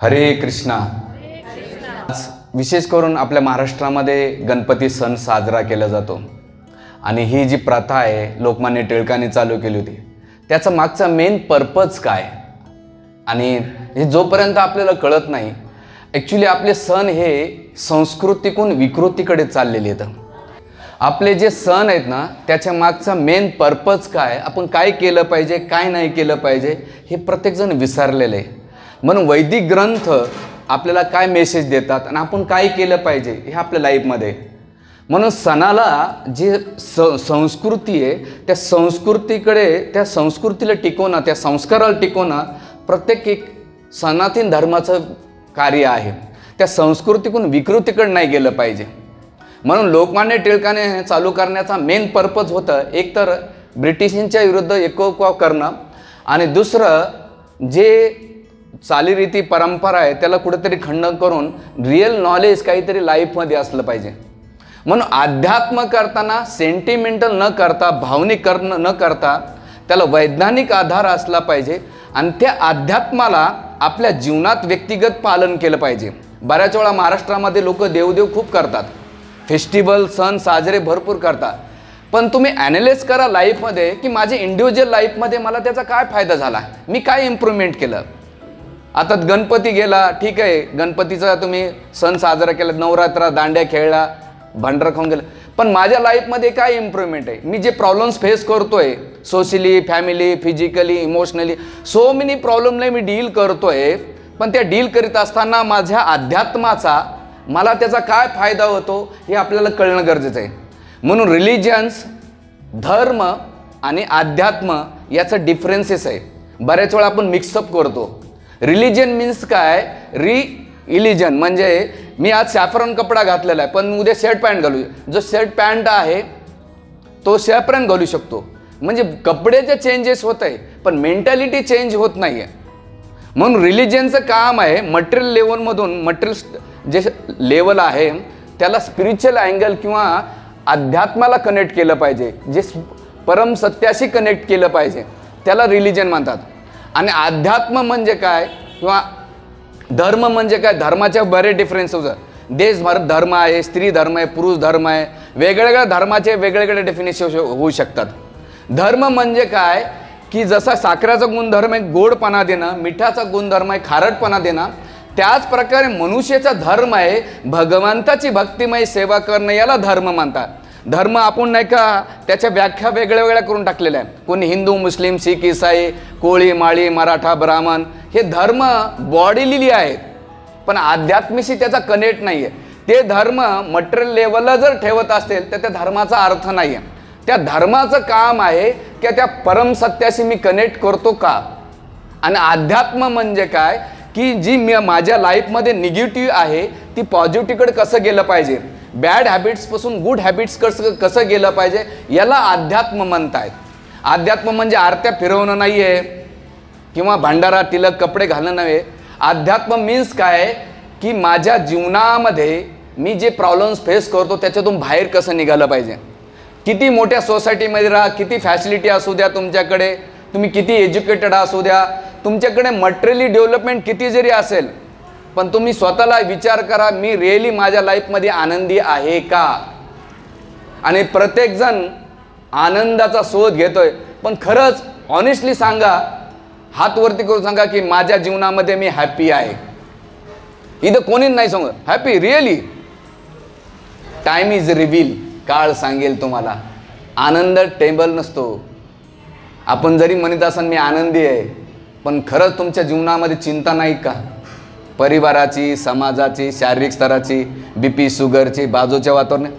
हरे कृष्णा। आज विशेष करून आपल्या महाराष्ट्रामध्ये गणपती सण साजरा केला जातो आणि ही जी प्रथा आहे लोकमान्य टिळकांनी चालू केली होती, त्याचा मागचा मेन पर्पज काय आणि हे जोपर्यंत आपल्याला कळत नाही, ॲक्च्युली आपले सण हे संस्कृतीकडून विकृतीकडे चाललेले आहेत। आपले जे सण आहेत ना, त्याच्या मागचा मेन पर्पज काय, आपण काय केलं पाहिजे काय नाही केलं पाहिजे हे प्रत्येकजण विसरलेलं आहे। म्हणून वैदिक ग्रंथ आपल्याला काय मेसेज देतात आणि आपण काय केलं पाहिजे हे आपल्या लाईफमध्ये। म्हणून सणाला जी संस्कृती आहे त्या संस्कृतीकडे, त्या संस्कृतीला टिकवणं, त्या संस्काराला टिकवणं प्रत्येक एक सनातन धर्माचं कार्य आहे। त्या संस्कृतीकडून विकृतीकडे नाही गेलं पाहिजे। म्हणून लोकमान्य टिळकाने चालू करण्याचा मेन पर्पज होतं, एक तर ब्रिटिशांच्या विरुद्ध एकोपा करणं आणि दुसरं जे चालीरीती परंपरा आहे त्याला कुठेतरी खंडन करून रिअल नॉलेज काहीतरी लाईफमध्ये असलं पाहिजे। म्हणून अध्यात्म करताना सेंटिमेंटल न करता, भावनिक न करता त्याला वैज्ञानिक आधार असला पाहिजे आणि त्या अध्यात्माला आपल्या जीवनात व्यक्तिगत पालन केलं पाहिजे। बऱ्याच वेळा महाराष्ट्रामध्ये लोक देवदेव खूप करतात, फेस्टिवल सण साजरे भरपूर करतात, पण तुम्ही ॲनालाइज करा लाईफमध्ये की माझ्या इंडिव्हिज्युअल लाईफमध्ये मला त्याचा काय फायदा झाला, मी काय इम्प्रूव्हमेंट केलं। आता गणपती गेला, ठीक आहे, गणपतीचा तुम्ही सण साजरा केला, नवरात्र दांड्या खेळला, भांडरा खाऊन गेला, पण माझ्या लाईफमध्ये काय इम्प्रूव्हमेंट आहे, मी जे प्रॉब्लेम्स फेस करतोय socially, family, physically, emotionally, so many प्रॉब्लेमला मी डील करतोय, पण त्या डील करीत असताना माझ्या अध्यात्माचा मला त्याचा काय फायदा होतो हे आपल्याला कळणं गरजेचं आहे। म्हणून रिलिजन्स, धर्म आणि अध्यात्म याचं डिफरन्सेस आहे। बऱ्याच वेळा आपण मिक्सअप करतो। रिलिजन मीन्स काय, इलिजन म्हणजे मी आज सॅफ्रॉन कपडा घातलेला आहे पण उद्या शर्ट पॅन्ट घालू, जो शर्ट पॅन्ट आहे तो सॅफ्रॉन घालू शकतो, म्हणजे कपड्याचे चेंजेस होत आहे पण मेंटॅलिटी चेंज होत नाही आहे। म्हणून रिलिजनचं काम आहे मटेरियल लेवलमधून, मटेरियल जे लेवल आहे त्याला स्पिरिच्युअल अँगल किंवा अध्यात्माला कनेक्ट केलं पाहिजे, जे परम सत्याशी कनेक्ट केलं पाहिजे, त्याला रिलिजन म्हणतात। आणि अध्यात्म म्हणजे काय किंवा धर्म म्हणजे काय, धर्माच्या बरेच डिफरन्स होतं। देशभर धर्म आहे, स्त्री धर्म आहे, पुरुष धर्म आहे, वेगवेगळ्या धर्माचे वेगवेगळे डेफिनेशन होऊ शकतात। धर्म म्हणजे काय की जसा साखरेचा गुणधर्म आहे गोडपणा देणं, मिठाचा गुणधर्म आहे खारटपणा देणं, त्याच प्रकारे मनुष्याचा धर्म आहे भगवंताची भक्तिमय सेवा करणं, याला धर्म म्हणतात। धर्म आपण नाही का त्याच्या व्याख्या वेगळ्या वेगळ्या करून टाकलेल्या आहे, कोणी हिंदू, मुस्लिम, शीख, ईसाई, कोळी, माळी, मराठा, ब्राह्मण, हे धर्म बॉडीली आहेत पण आध्यात्मिशी त्याचा कनेक्ट नाही आहे। ते धर्म मटेरियल लेवलला जर ठेवत असतील तर त्या धर्माचा अर्थ नाही आहे। त्या धर्माचं काम आहे की त्या परम सत्याशी मी कनेक्ट करतो का। आणि अध्यात्म म्हणजे काय की जी माझ्या लाईफमध्ये निगेटिव्ह आहे ती पॉझिटिव्हकडे कसं गेलं पाहिजे, बॅड हॅबिट्सपासून गुड हॅबिट्स कसं गेलं पाहिजे, याला अध्यात्म म्हणतायत। अध्यात्म म्हणजे आरत्या फिरवणं नाही आहे किंवा भांडारा तिलक कपडे घालणं नव्हे। अध्यात्म मीन्स काय की माझ्या जीवनामध्ये मी जे प्रॉब्लेम्स फेस करतो त्याच्यातून बाहेर कसं निघालं पाहिजे। किती मोठ्या सोसायटीमध्ये राहा, किती फॅसिलिटी असू द्या तुमच्याकडे, तुम्ही किती एज्युकेटेड असू द्या, तुमच्याकडे मटेरियली डेव्हलपमेंट किती जरी असेल, पण तुम्ही स्वतःला विचार करा, मी रिअली माझ्या लाईफमध्ये आनंदी आहे का। आणि प्रत्येकजण आनंदाचा शोध घेतोय, पण खरंच ऑनेस्टली सांगा, हात वरती करून सांगा की माझ्या जीवनामध्ये मी हॅपी आहे। इथं कोणी नाही सांगत happy really, time is reveal, काळ सांगेल तुम्हाला। आनंद टेबल नसतो। आपण जरी म्हणत असाल मी आनंदी आहे, पण खरंच तुमच्या जीवनामध्ये चिंता नाही का, परिवाराची, समाजाची, शारीरिक स्तराची, BP शुगरची, बाजूच्या वातावरण।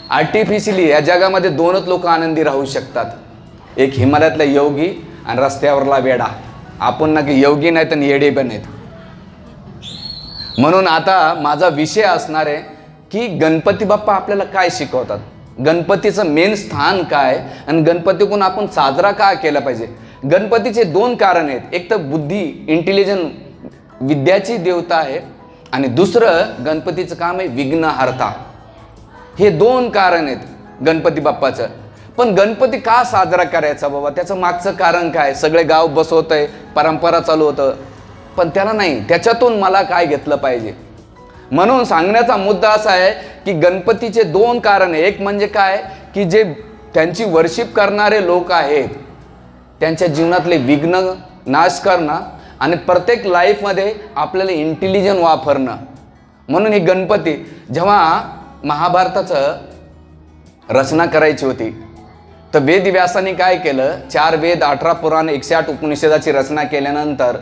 आर्टिफिशियली या जगामध्ये दोनच लोक आनंदी राहू शकतात, एक हिमालयातला योगी आणि रस्त्यावरला वेडा। आपण ना की योगी नाही तर येडे पण आहेत। म्हणून आता माझा विषय असणार आहे की गणपती बाप्पा आपल्याला काय शिकवतात, गणपतीचं मेन स्थान काय आणि गणपतीकडून आपण साजरा का केला पाहिजे। गणपतीचे दोन कारण आहेत, एक तर बुद्धी, इंटेलिजन्स, विद्याची देवता आहे आणि दुसरं गणपतीचं काम आहे विघ्नहर्ता। हे दोन कारण आहेत गणपती बाप्पाचं। पण गणपती का साजरा करायचा बाबा, त्याचं मागचं कारण काय, सगळे गाव बसवत आहे, परंपरा चालू होतं, पण त्याला नाही, त्याच्यातून मला काय घेतलं पाहिजे. म्हणून सांगण्याचा मुद्दा असा आहे की गणपतीचे दोन कारण आहे. एक म्हणजे काय की जे त्यांची वर्शिप करणारे लोक आहेत त्यांच्या जीवनातले विघ्न नाश करणं आणि प्रत्येक लाईफमध्ये आपल्याला इंटेलिजन्स वापरणं. म्हणून ही गणपती जेव्हा महाभारताचं रचना करायची होती तर वेदव्यासांनी काय केलं, 4 वेद 18 पुराण 108 उपनिषदाची रचना केल्यानंतर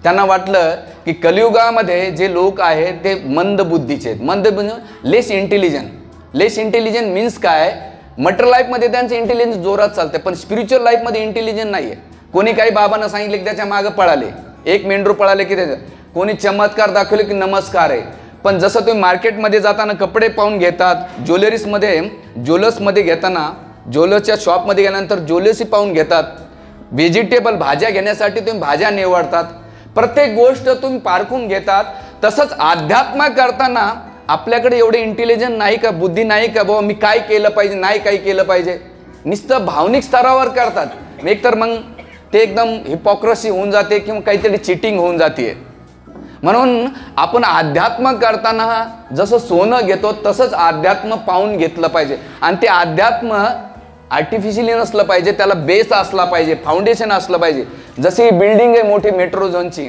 त्यांना वाटलं की कलियुगामध्ये जे लोक आहेत ते मंद बुद्धीचे आहेत. मंद बुद्धी लेस इंटेलिजंट मीन्स काय, मटेरियल लाईफमध्ये त्यांचं इंटेलिजन्स जोरात चालते पण स्पिरिच्युअल लाईफमध्ये इंटेलिजन्स नाही आहे. कोणी काही बाबांना सांगितले की त्याच्या मागं पळाले, एक मेंढरू पळाले की त्याचं, कोणी चमत्कार दाखवले की नमस्कार आहे. पण जसं तुम्ही मार्केटमध्ये जाताना कपडे पाहून घेतात, ज्वेलर्समध्ये घेताना ज्वेलर्सच्या शॉपमध्ये गेल्यानंतर ज्वेलर्सही पाहून घेतात, व्हेजिटेबल भाज्या घेण्यासाठी तुम्ही भाज्या निवडतात, प्रत्येक गोष्ट तुम्ही पारखून घेतात. तसंच अध्यात्म करताना आपल्याकडे एवढे इंटेलिजन्स नाही का, बुद्धी नाही का, बाबा मी काय केलं पाहिजे, नाही काय केलं पाहिजे, नुसतं भावनिक स्तरावर करतात. एकतर मग ते एकदम हिपोक्रेसी होऊन जाते किंवा काहीतरी चिटिंग होऊन जाते. म्हणून आपण अध्यात्म करताना जसं सोनं घेतो तसंच अध्यात्म पाहून घेतलं पाहिजे. आणि ते अध्यात्म आर्टिफिशियली नसलं पाहिजे, त्याला बेस असला पाहिजे, फाउंडेशन असलं पाहिजे. जशी ही बिल्डिंग आहे मोठी मेट्रो झोनची,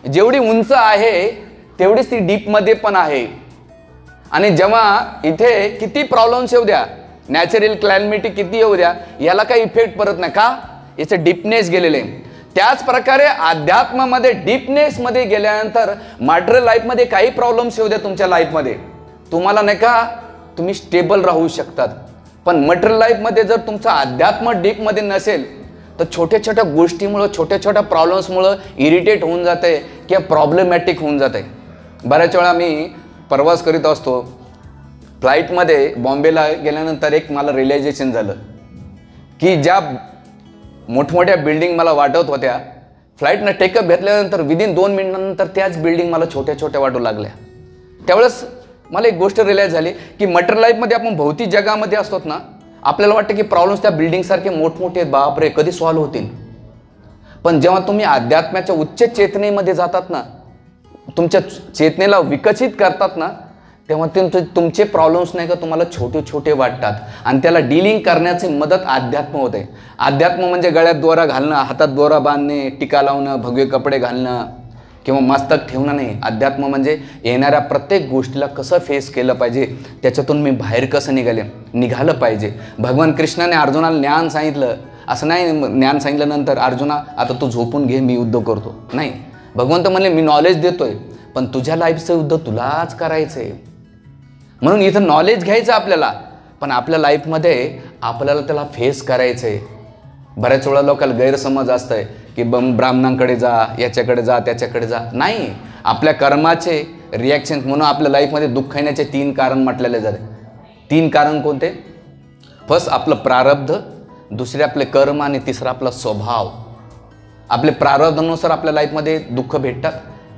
जेवढी उंच आहे तेवढीच ती डीपमध्ये पण आहे. आणि जेव्हा इथे किती प्रॉब्लेम्स येऊ द्या, नॅचरल क्लायमेटी किती येऊ द्या, याला काही इफेक्ट पडत नाही का, याचं डीपनेस गेलेले. त्याच प्रकारे अध्यात्मामध्ये डीपनेसमध्ये गेल्यानंतर मटेरियल लाईफमध्ये काही प्रॉब्लेम्स येऊ द्या तुमच्या लाईफमध्ये, तुम्हाला नाही का तुम्ही स्टेबल राहू शकतात. पण मटेरियल लाईफमध्ये जर तुमचं अध्यात्म डीपमध्ये नसेल तर छोट्या छोट्या गोष्टीमुळं, छोट्या छोट्या प्रॉब्लेम्समुळं इरिटेट होऊन जाते किंवा प्रॉब्लेमॅटिक होऊन जाते. बऱ्याच वेळा मी प्रवास करीत असतो, फ्लाईटमध्ये बॉम्बेला गेल्यानंतर एक मला रिअलायझेशन झालं की ज्या मोठमोठ्या बिल्डिंग मला वाटत होत्या, फ्लाईटनं टेकअप घेतल्यानंतर विदिन 2 मिनिटांनंतर त्याच बिल्डिंग मला छोट्या छोट्या वाटू लागल्या. त्यावेळेस मला एक गोष्ट रिअलाईज झाली की मटेरियल लाईफमध्ये आपण भौतिक जगामध्ये असतो ना, आपल्याला वाटतं की प्रॉब्लेम्स त्या बिल्डिंगसारखे मोठमोठे बापरे कधी सॉल्व्ह होतील. पण जेव्हा तुम्ही अध्यात्माच्या उच्च चेतनेमध्ये जातात ना, तुमच्या चेतनेला विकसित करतात ना, तेव्हा तुमचे प्रॉब्लेम्स नाही का तुम्हाला छोटे छोटे वाटतात आणि त्याला डीलिंग करण्याची मदत अध्यात्म होते. अध्यात्म म्हणजे गळ्यात दोरा घालणं, हातात दोरा बांधणे, टिका लावणं, भगवे कपडे घालणं किंवा मस्तक ठेवणं नाही. अध्यात्म म्हणजे येणाऱ्या प्रत्येक गोष्टीला कसं फेस केलं पाहिजे, त्याच्यातून मी बाहेर कसं निघालं पाहिजे. भगवान कृष्णाने अर्जुनाला ज्ञान सांगितलं, असं नाही ज्ञान सांगितल्यानंतर अर्जुना आता तू झोपून घे मी युद्ध करतो, नाही. भगवंत म्हणले मी नॉलेज देतोय पण तुझ्या लाईफचं युद्ध तुलाच करायचं आहे. म्हणून इथं नॉलेज घ्यायचं आपल्याला, पण आपल्या लाईफमध्ये आपल्याला त्याला फेस करायचं आहे. बऱ्याच वेळा लोकांना गैरसमज असतंय की ब्राह्मणांकडे जा, याच्याकडे जा, त्याच्याकडे जा. नाही, आपल्या कर्माचे रिॲक्शन म्हणून आपल्या लाईफमध्ये दुःख येण्याचे 3 कारण म्हटलेले जाते. 3 कारण कोणते? फर्स्ट आपलं प्रारब्ध, दुसरे आपले कर्म आणि तिसरा आपला स्वभाव. आपले प्रारब्धानुसार आपल्या लाईफमध्ये दुःख भेटतात.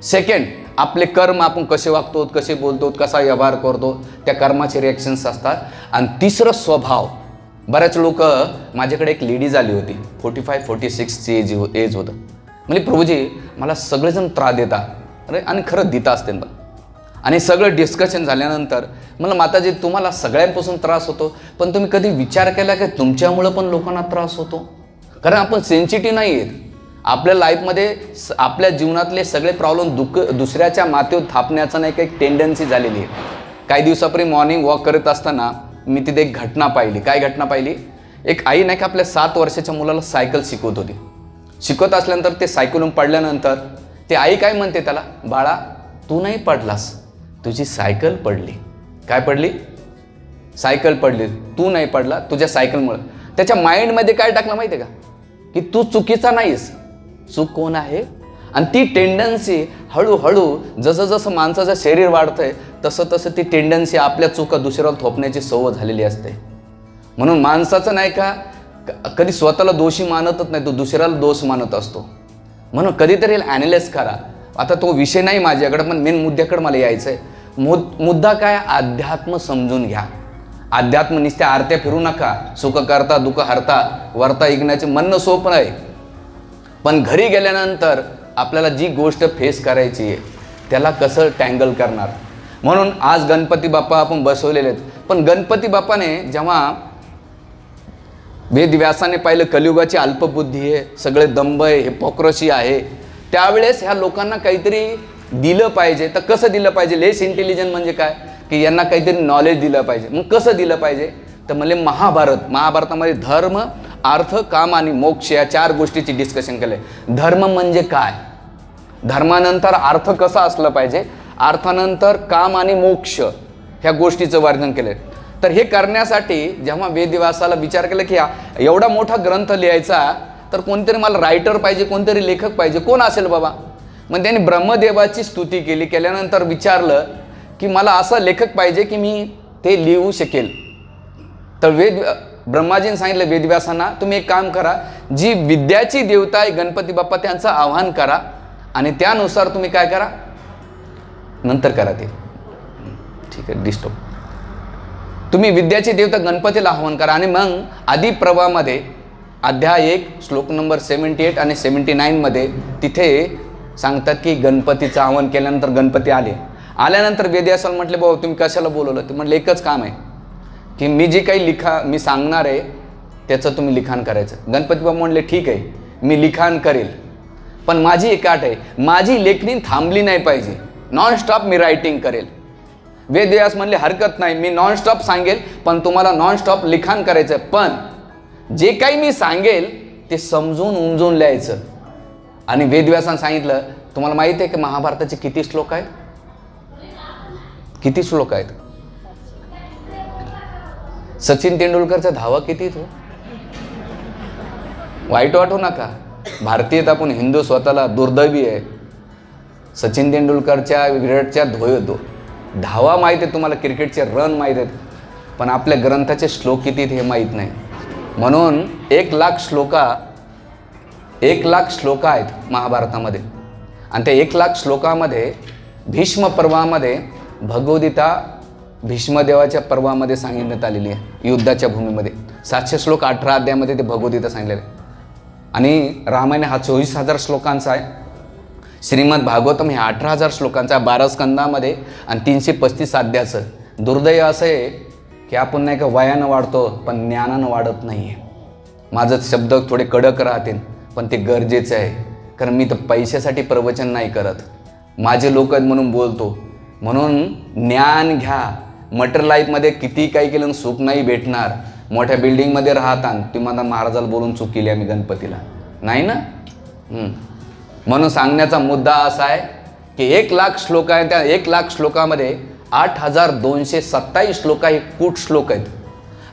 सेकंड आपले कर्म, आपण कसे वागतो, कसे बोलतो, कसा व्यवहार करतो, त्या कर्माचे रिॲक्शन्स असतात. आणि तिसरं स्वभाव. बऱ्याच लोक, माझ्याकडे एक लेडीज आली होती, 45-46ची एज होतं. म्हणजे प्रभूजी मला सगळेजण त्रास देतात, अरे आणि खरंच देता असते पण. आणि सगळं डिस्कशन झाल्यानंतर मला माताजी तुम्हाला सगळ्यांपासून त्रास होतो, पण तुम्ही कधी विचार केला की तुमच्यामुळं पण लोकांना त्रास होतो? कारण आपण सेन्सिटिव्ह नाही आहेत. आपल्या लाईफमध्ये आपल्या जीवनातले सगळे प्रॉब्लेम दुसऱ्याच्या माथेवर थापण्याचं नाही का एक टेंडन्सी झालेली आहे. काही दिवसापूर्वी मॉर्निंग वॉक करत असताना मी तिथे एक घटना पाहिली. काय घटना पाहिली? एक आई नाही का आपल्या 7 वर्षाच्या मुलाला सायकल शिकवत होती. शिकवत असल्यानंतर ते सायकलून पडल्यानंतर ते आई काय म्हणते त्याला, बाळा तू नाही पडलास, तुझी सायकल पडली. काय पडली? सायकल पडली. तू नाही पडला, तुझ्या सायकलमुळं. त्याच्या माइंडमध्ये काय टाकलं माहिती आहे का, की तू चुकीचा नाहीस, चूक कोण आहे. आणि ती टेंडन्सी हळूहळू जसं जसं माणसाचं शरीर वाढतंय तसं तसं ती टेंडन्सी आपल्या चुका दुसऱ्याला थोपण्याची सवय झालेली असते. म्हणून माणसाचं नाही का कधी स्वतःला दोषी मानतच नाही, तो दुसऱ्याला दोष मानत असतो. म्हणून कधीतरी ॲनालाइज करा. आता तो विषय नाही माझ्याकडे, पण मेन मुद्द्याकडे मला यायचं आहे. मुद्दा काय? अध्यात्म समजून घ्या. अध्यात्म नुसत्या आरत्या फिरू नका. सुख करता दुःख हरता वरता इगण्याचे म्हणणं सोपं आहे, पण घरी गेल्यानंतर आपल्याला जी गोष्ट फेस करायची आहे त्याला कसं टँगल करणार. म्हणून आज गणपती बाप्पा आपण बसवलेले आहेत. पण गणपती बाप्पाने जेव्हा वेदव्यासाने पाहिलं कलियुगाची अल्पबुद्धी आहे, सगळे दंभ आहे, हिपोक्रसी आहे, त्यावेळेस ह्या लोकांना काहीतरी दिलं पाहिजे. तर कसं दिलं पाहिजे? लेस इंटेलिजंट म्हणजे काय की यांना काहीतरी नॉलेज दिलं पाहिजे. मग कसं दिलं पाहिजे? तर म्हणजे महाभारतामध्ये धर्म, अर्थ, काम आणि मोक्ष या 4 गोष्टीची डिस्कशन केले. धर्म म्हणजे काय, धर्मानंतर अर्थ कसा असलं पाहिजे, अर्थानंतर काम आणि मोक्ष ह्या गोष्टीचं वर्णन केलं. तर हे करण्यासाठी जेव्हा वेदव्यासाला विचार केला की एवढा मोठा ग्रंथ लिहायचा तर कोणतरी मला रायटर पाहिजे, कोणतरी लेखक पाहिजे, कोण असेल बाबा. मग त्यांनी ब्रह्मदेवाची स्तुती केल्यानंतर विचारलं की मला असा लेखक पाहिजे की मी ते लिहू शकेल. तर ब्रह्माजीने सांगितलं वेदव्यासांना, तुम्ही एक काम करा, जी विद्याची देवता आहे गणपती बाप्पा त्यांचं आवाहन करा आणि त्यानुसार तुम्ही काय करा, नंतर करा ते. ठीक आहे, डिस्टर्ब. तुम्ही विद्याची देवता गणपतीला आवाहन करा. आणि मग आदी प्रवाहामध्ये अध्याय 1 श्लोक नंबर 78 आणि 79 मध्ये तिथे सांगतात की गणपतीचं आवाहन केल्यानंतर गणपती आल्यानंतर वेदव्यासाला म्हटले, बाबा तुम्ही कशाला बोलवलं? ते म्हटलं एकच काम आहे की मी जे काही मी सांगणार आहे त्याचं तुम्ही लिखाण करायचं. गणपती बाप्पा म्हणले ठीक आहे, मी लिखाण करेल, पण माझी एक अट आहे, माझी लेखणी थांबली नाही पाहिजे, नॉनस्टॉप मी रायटिंग करेल. वेदव्यास म्हणले हरकत नाही, मी नॉनस्टॉप सांगेल, पण तुम्हाला नॉनस्टॉप लिखाण करायचं, पण जे काही मी सांगेल ते समजून उमजून लिहायचं. आणि वेदव्यासाने सांगितलं, तुम्हाला माहिती आहे की महाभारताचे किती श्लोक आहेत? किती श्लोक आहेत? सचिन तेंडुलकरचा धावा किती तो? वाईट वाटू नका, भारतीयत आपण हिंदू स्वतःला दुर्दैवी आहे. सचिन तेंडुलकरच्या विराटच्या धावा माहीत आहे तुम्हाला, क्रिकेटचे रन माहीत आहेत, पण आपल्या ग्रंथाचे श्लोक किती हे माहीत नाही. म्हणून 1,00,000 श्लोक आहेत महाभारतामध्ये. आणि त्या 1,00,000 श्लोकामध्ये भीष्म पर्वामध्ये भगवद्गीता भीष्मदेवाच्या पर्वामध्ये सांगितण्यात आलेली आहे. युद्धाच्या भूमीमध्ये 700 श्लोक 18 अध्यायामध्ये ते भगवद्गीता सांगितलेले. आणि रामायण हा 24,000 श्लोकांचा आहे. श्रीमद भागवतम हे 18,000 श्लोकांचा आहे 12 स्कंदामध्ये आणि 335 अध्यायाचं. दुर्दैव असं आहे की आपण नाही का वयानं वाढतो पण ज्ञानानं वाढत नाही आहे. माझं शब्द थोडे कडक राहतील पण ते गरजेचं आहे, कारण मी तर पैशासाठी प्रवचन नाही करत, माझे लोक आहेत म्हणून बोलतो. म्हणून ज्ञान घ्या. मटर लाईफमध्ये किती काही केलं सुख नाही भेटणार. मोठ्या बिल्डिंगमध्ये राहता तुम्हाला महाराजाला बोलून चूक केली आम्ही गणपतीला नाही ना. म्हणून सांगण्याचा मुद्दा असा आहे की 1,00,000 श्लोक आहे, त्या 1,00,000 श्लोकामध्ये 8,227 श्लोक हे कूट श्लोक आहेत.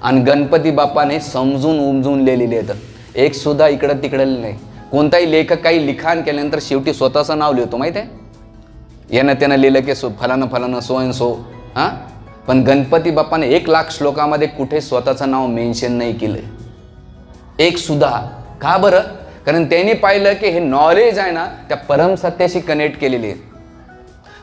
आणि गणपती बाप्पाने समजून उमजून लिहिलेले आहेत. एक सुद्धा इकडं तिकडं नाही. कोणताही लेखक काही लिखाण केल्यानंतर शेवटी स्वतःचं नाव लिहितो माहिती आहे. यानं त्यानं लिहिलं की फलानं सो अँड सो. पण गणपती बाप्पाने 1,00,000 श्लोकामध्ये कुठे स्वतःचं नाव मेन्शन नाही केलं एक सुद्धा. का बरं? कारण त्यांनी पाहिलं की हे नॉलेज आहे ना त्या परमसत्याशी कनेक्ट केलेली आहे.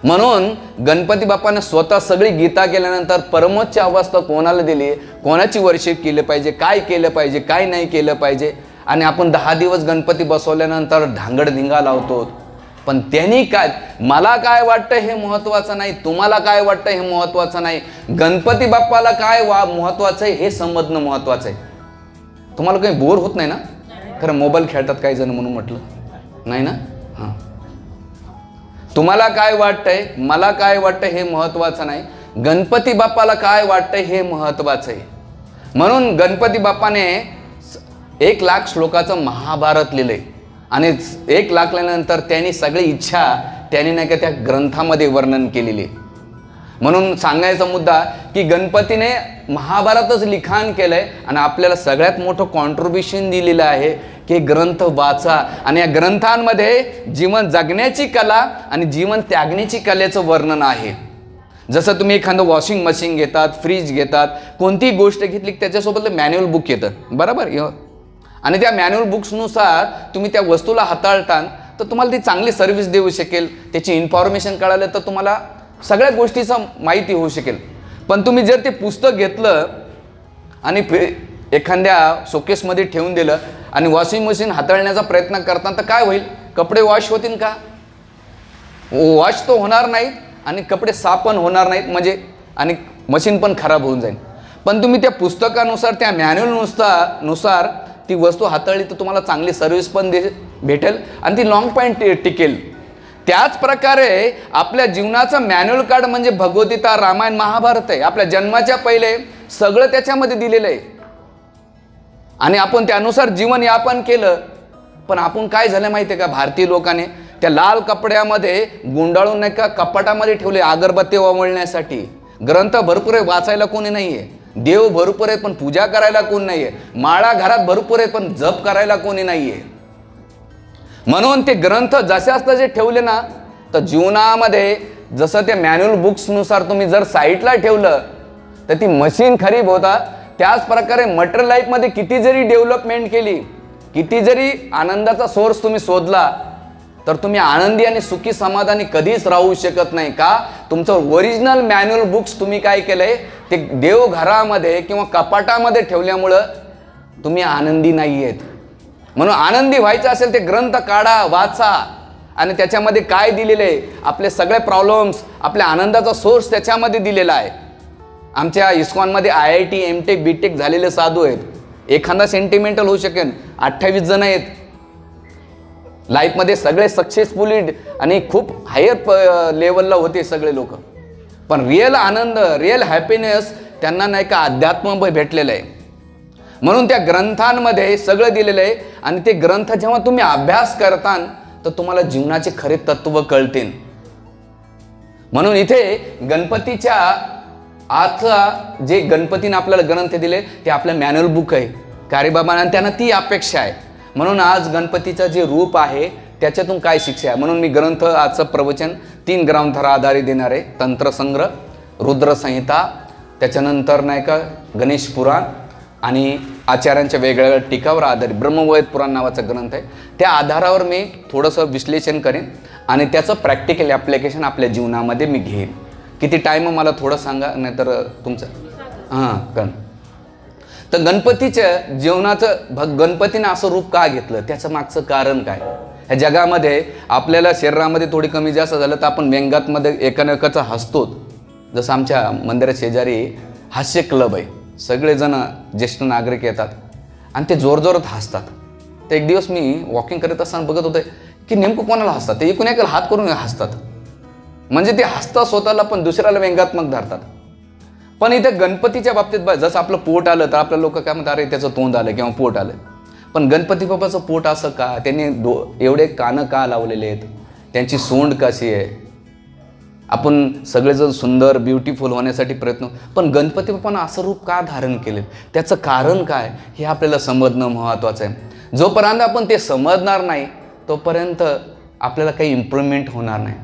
म्हणून गणपती बाप्पाने स्वतः सगळी गीता केल्यानंतर परमोच्च अवस्था कोणाला दिली, कोणाची वर्शिप केलं पाहिजे, काय केलं पाहिजे, काय नाही केलं पाहिजे. आणि आपण 10 दिवस गणपती बसवल्यानंतर धांगडधिंगा लावतो. पण त्यांनी काय, मला काय वाटतं हे महत्त्वाचं नाही, तुम्हाला काय वाटतं हे महत्त्वाचं नाही, गणपती बाप्पाला काय महत्त्वाचं आहे हे समजणं महत्त्वाचं आहे. तुम्हाला काही बोर होत नाही ना? खरं मोबाईल खेळतात काही जण म्हणून म्हटलं नाही ना. हां, तुम्हाला काय वाटतंय, मला काय वाटतं हे महत्त्वाचं नाही, गणपती बाप्पाला काय वाटतंय हे महत्त्वाचं आहे. म्हणून गणपती बाप्पाने 1,00,000 श्लोकाचं महाभारत लिहिलंय. आणि 1,00,000 नंतर त्यांनी सगळी इच्छा त्यांनी नाही का त्या ग्रंथामध्ये वर्णन केलेली. म्हणून सांगायचा मुद्दा की गणपतीने महाभारतच लिखाण केलंय आणि आपल्याला सगळ्यात मोठं कॉन्ट्रीब्युशन दिलेलं आहे की ग्रंथ वाचा. आणि या ग्रंथांमध्ये जीवन जगण्याची कला आणि जीवन त्यागण्याची कलेचं वर्णन आहे. जसं तुम्ही एखादं वॉशिंग मशीन घेतात, फ्रीज घेतात, कोणतीही गोष्ट घेतली त्याच्यासोबत मॅन्युअल बुक येतं बरोबर. आणि त्या मॅन्युअल बुक्सनुसार तुम्ही त्या वस्तूला हाताळता तर तुम्हाला ती चांगली सर्व्हिस देऊ शकेल. त्याची इन्फॉर्मेशन कळालं तर तुम्हाला सगळ्या गोष्टीचं माहिती होऊ शकेल. पण तुम्ही जर ते पुस्तक घेतलं आणि एखाद्या शोकेसमध्ये ठेवून दिलं आणि वॉशिंग मशीन हाताळण्याचा प्रयत्न करता तर काय होईल, कपडे वॉश होतील का? वॉश तो होणार नाहीत आणि कपडे साफ पण होणार नाहीत, म्हणजे आणि मशीन पण खराब होऊन जाईल. पण तुम्ही त्या पुस्तकानुसार, त्या मॅन्युअलनुसार ती वस्तू हाताळली तर तुम्हाला चांगली सर्व्हिस पण भेटेल आणि ती लॉंग टाइम टिकेल. त्याच प्रकारे आपल्या जीवनाचं मॅन्युअल कार्ड म्हणजे भगवद्गीता, रामायण, महाभारत आहे. आपल्या जन्माच्या पहिले सगळं त्याच्यामध्ये दिलेलं आहे आणि आपण त्यानुसार जीवन यापन केलं. पण आपण काय झालं माहिती आहे का, भारतीय लोकांनी त्या लाल कपड्यामध्ये गुंडाळून नाही का कपाटामध्ये ठेवले अगरबत्ती ओवाळण्यासाठी. ग्रंथ भरपूर आहे, वाचायला कोणी नाही आहे. देव भरपूर आहेत पण पूजा करायला कोण नाही आहे. माळा घरात भरपूर आहेत पण जप करायला कोणी नाही आहे. म्हणून ते ग्रंथ जशाच तसे ठेवले ना, तर जीवनामध्ये जसं ते मॅन्युअल बुक्सनुसार तुम्ही जर साईटला ठेवलं तर ती मशीन खरीब होता. त्याच प्रकारे मटेरियल लाईफमध्ये किती जरी डेव्हलपमेंट केली, किती जरी आनंदाचा सोर्स तुम्ही शोधला, तर तुम्ही आनंदी आणि सुखी समाधानी कधीच राहू शकत नाही. का? तुमचं ओरिजिनल मॅन्युअल बुक्स तुम्ही काय केलंय, ते देवघरामध्ये किंवा कपाटामध्ये ठेवल्यामुळं तुम्ही आनंदी नाही आहेत. म्हणून आनंदी व्हायचं असेल ते ग्रंथ काढा, वाचा आणि त्याच्यामध्ये काय दिलेलं आहे, आपले सगळे प्रॉब्लेम्स, आपल्या आनंदाचा सोर्स त्याच्यामध्ये दिलेला आहे. आमच्या इस्कॉनमध्ये IIT, MTech, BTech झालेले साधू आहेत. एखादा सेंटिमेंटल होऊ शकेल, 28 जण आहेत लाईफमध्ये, सगळे सक्सेसफुली आणि खूप हायर लेवलला होते सगळे लोक. पण रिअल आनंद, रिअल हॅपीनेस त्यांना नाही का अध्यात्म भेटलेलं आहे. म्हणून त्या ग्रंथांमध्ये सगळं दिलेलं आहे आणि ते ग्रंथ जेव्हा तुम्ही अभ्यास करता तर तुम्हाला जीवनाचे खरे तत्व कळतील. म्हणून इथे गणपतीच्या आजचा जे गणपतीने आपल्याला ग्रंथ दिले ते आपलं मॅन्युअल बुक आहे कारीबाबा, आणि त्यांना ती अपेक्षा आहे. म्हणून आज गणपतीचं जे रूप आहे त्याच्यातून काय शिक्षा आहे, म्हणून मी ग्रंथ आजचं प्रवचन 3 ग्रंथावर आधारित देणार आहे. तंत्रसंग्रह, रुद्रसंहिता, त्याच्यानंतर नाही का गणेश पुराण आणि आचार्यांच्या वेगवेगळ्या टीकावर आधारित ब्रह्मवेद पुराण नावाचा ग्रंथ आहे. त्या आधारावर मी थोडंसं विश्लेषण करेन आणि त्याचं प्रॅक्टिकल ॲप्लिकेशन आपल्या जीवनामध्ये मी घेईन. किती टाईम मला थोडं सांगा, नाहीतर तुमचं कण. तर गणपतीच्या जीवनाचं गणपतीनं असं रूप का घेतलं, त्याचं मागचं कारण काय. ह्या जगामध्ये आपल्याला शरीरामध्ये थोडी कमी जास्त झालं तर आपण व्यंगात्मध्ये एकामेकाचा हसतो. जसं आमच्या मंदिरात शेजारी हास्य क्लब आहे, सगळेजण ज्येष्ठ नागरिक येतात आणि ते जोरजोरात हसतात. तर एक दिवस मी वॉकिंग करत असताना बघत होते की नेमकं कोणाला हसतात, ते एकूण एकाला हात करून हसतात. म्हणजे ते हसतात स्वतःला पण दुसऱ्याला व्यंगात्मक धरतात. पण इथे गणपतीच्या बाबतीत जसं आपलं पोट आलं तर आपल्या लोक काय म्हणतात, अरे त्याचं तोंड आलं किंवा पोट आलं. पण गणपती बाप्पाचं पोट असं का, त्यांनी एवढे कानं का लावलेले आहेत, त्यांची सोंड कशी आहे. आपण सगळेजण सुंदर ब्युटिफुल होण्यासाठी प्रयत्न, पण गणपती बाप्पानं असं रूप का धारण केले, त्याचं कारण काय हे आपल्याला समजणं महत्त्वाचं आहे. जोपर्यंत आपण ते समजणार नाही तोपर्यंत आपल्याला काही इम्प्रूव्हमेंट होणार नाही.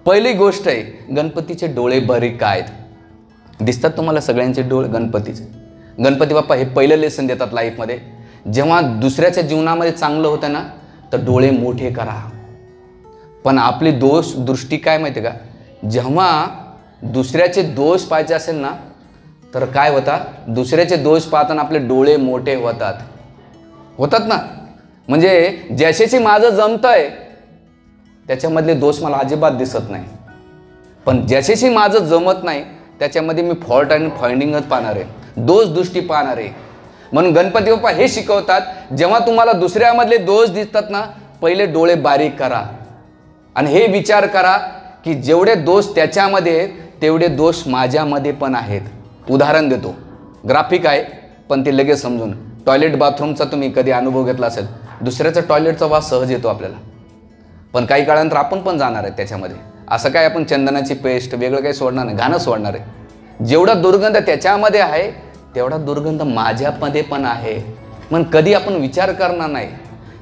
पहिली गोष्ट आहे, गणपतीचे डोळे बारीक काय आहेत. दिसतात तुम्हाला सगळ्यांचे डोळे गणपतीचे. गणपती बाप्पा हे पहिलं लेसन देतात लाईफमध्ये. जेव्हा दुसऱ्याच्या जीवनामध्ये चांगलं होतं ना तर डोळे मोठे करा. पण आपली दृष्टी काय माहिती आहे का, जेव्हा दुसऱ्याचे दोष पाहायचे असेल ना तर काय होतात, दुसऱ्याचे दोष पाहताना आपले डोळे मोठे होतात ना. म्हणजे ज्याच्याशी माझं जमतंय त्याच्यामधले दोष मला अजिबात दिसत नाही, पण ज्याच्याशी माझं जमत नाही त्याच्यामध्ये मी फॉल्ट आणि फाइंडिंगच पाहणार आहे, दोष दृष्टी पाहणार आहे. म्हणून गणपती बाप्पा हे शिकवतात, जेव्हा तुम्हाला दुसऱ्यामधले दोष दिसतात ना पहिले डोळे बारीक करा आणि हे विचार करा की जेवढे दोष त्याच्यामध्ये आहेत तेवढे दोष माझ्यामध्ये पण आहेत. उदाहरण देतो, ग्राफिक आहे पण ते लगेच समजून. टॉयलेट बाथरूमचा तुम्ही कधी अनुभव घेतला असेल, दुसऱ्याचा टॉयलेटचा वास सहज येतो आपल्याला, पण काही काळानंतर आपण पण जाणार आहे त्याच्यामध्ये. असं काय आपण चंदनाची पेस्ट वेगळं काही सोडणार नाही, घाणं सोडणार आहे. जेवढा दुर्गंध त्याच्यामध्ये आहे तेवढा दुर्गंध माझ्यामध्ये पण आहे, म्हणून कधी आपण विचार करणार नाही.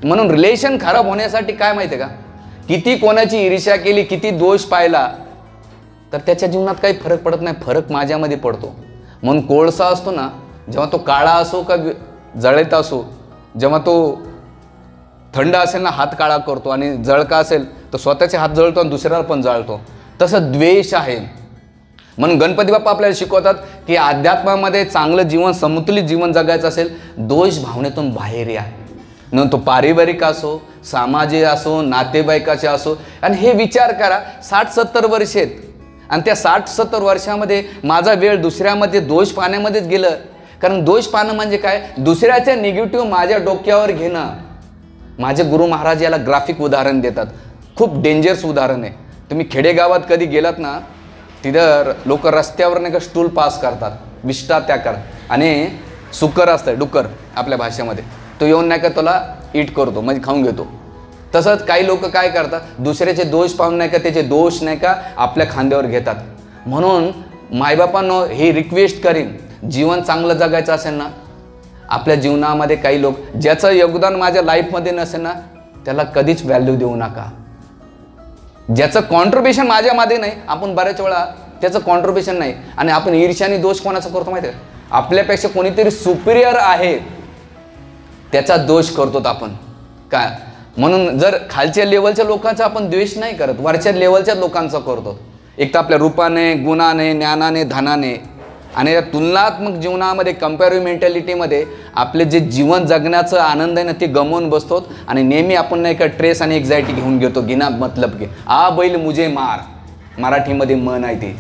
म्हणून रिलेशन खराब होण्यासाठी काय माहिती आहे का, किती कोणाची ईर्ष्या केली, किती दोष पाहिला तर त्याच्या जीवनात काही फरक पडत नाही, फरक माझ्यामध्ये पडतो. म्हणून कोळसा असतो ना, जेव्हा तो काळा असो का जळत असो, जेव्हा तो थंड असेल ना हात काळा करतो आणि जळका असेल तर स्वतःचे हात जळतो आणि दुसऱ्याला पण जाळतो. तसं द्वेष आहे. म्हणून गणपती बाप्पा आपल्याला शिकवतात की अध्यात्मामध्ये चांगलं जीवन, समतोलित जीवन जगायचं असेल दोष भावनेतून बाहेर या. न तो पारिवारिक असो, सामाजिक असो, नातेवाईकाचे असो. आणि हे विचार करा, 60-70 वर्ष आहेत आणि त्या 60-70 वर्षामध्ये माझा वेळ दुसऱ्यामध्ये दोष पाहण्यामध्येच गेलं. कारण दोष पाहणं म्हणजे काय, दुसऱ्याच्या निगेटिव्ह माझ्या डोक्यावर घेणं. माझे गुरु महाराज याला ग्राफिक उदाहरण देतात, खूप डेंजरस उदाहरण आहे. तुम्ही खेडेगावात कधी गेलात ना, तिथं लोक रस्त्यावर नाही का स्टूल पास करतात, विष्टा त्या कर, आणि सुकर असतं डुक्कर आपल्या भाषेमध्ये, तो येऊन नाही का तुला ईट करतो म्हणजे खाऊन घेतो. तसंच काही लोक काय करतात, दुसऱ्याचे दोष पाहून नाही का त्याचे दोष नाही का आपल्या खांद्यावर घेतात. म्हणून मायबापांनो हे रिक्वेस्ट करीन, जीवन चांगलं जगायचं असेल ना, आपल्या जीवनामध्ये काही लोक ज्याचं योगदान माझ्या लाईफमध्ये नसेल ना, त्याला कधीच व्हॅल्यू देऊ नका. ज्याचं कॉन्ट्रीब्युशन माझ्यामध्ये नाही, आपण बऱ्याच वेळा त्याचं कॉन्ट्रीब्युशन नाही आणि आपण ईर्ष्याने दोष कोणाचा करतो माहिती आहे, आपल्यापेक्षा कोणीतरी सुपिरियर आहे त्याचा दोष करतो आपण काय. म्हणून जर खालच्या लेवलच्या लोकांचा आपण द्वेष नाही करत, वरच्या लेवलच्या लोकांचा करतो. एक तर आपल्या रूपाने, गुणाने, ज्ञानाने, धनाने, आणि या तुलनात्मक जीवनामध्ये कंपॅरिव्ह मेंटॅलिटीमध्ये आपले जे जीवन जगण्याचं आनंद आहे ना ते गमावून बसतो आणि नेहमी आपण नाही का ट्रेस आणि एक्झायटी घेऊन घेतो. गिना मतलब की आ बैल मुझे मार, मराठीमध्ये मन आहे ते.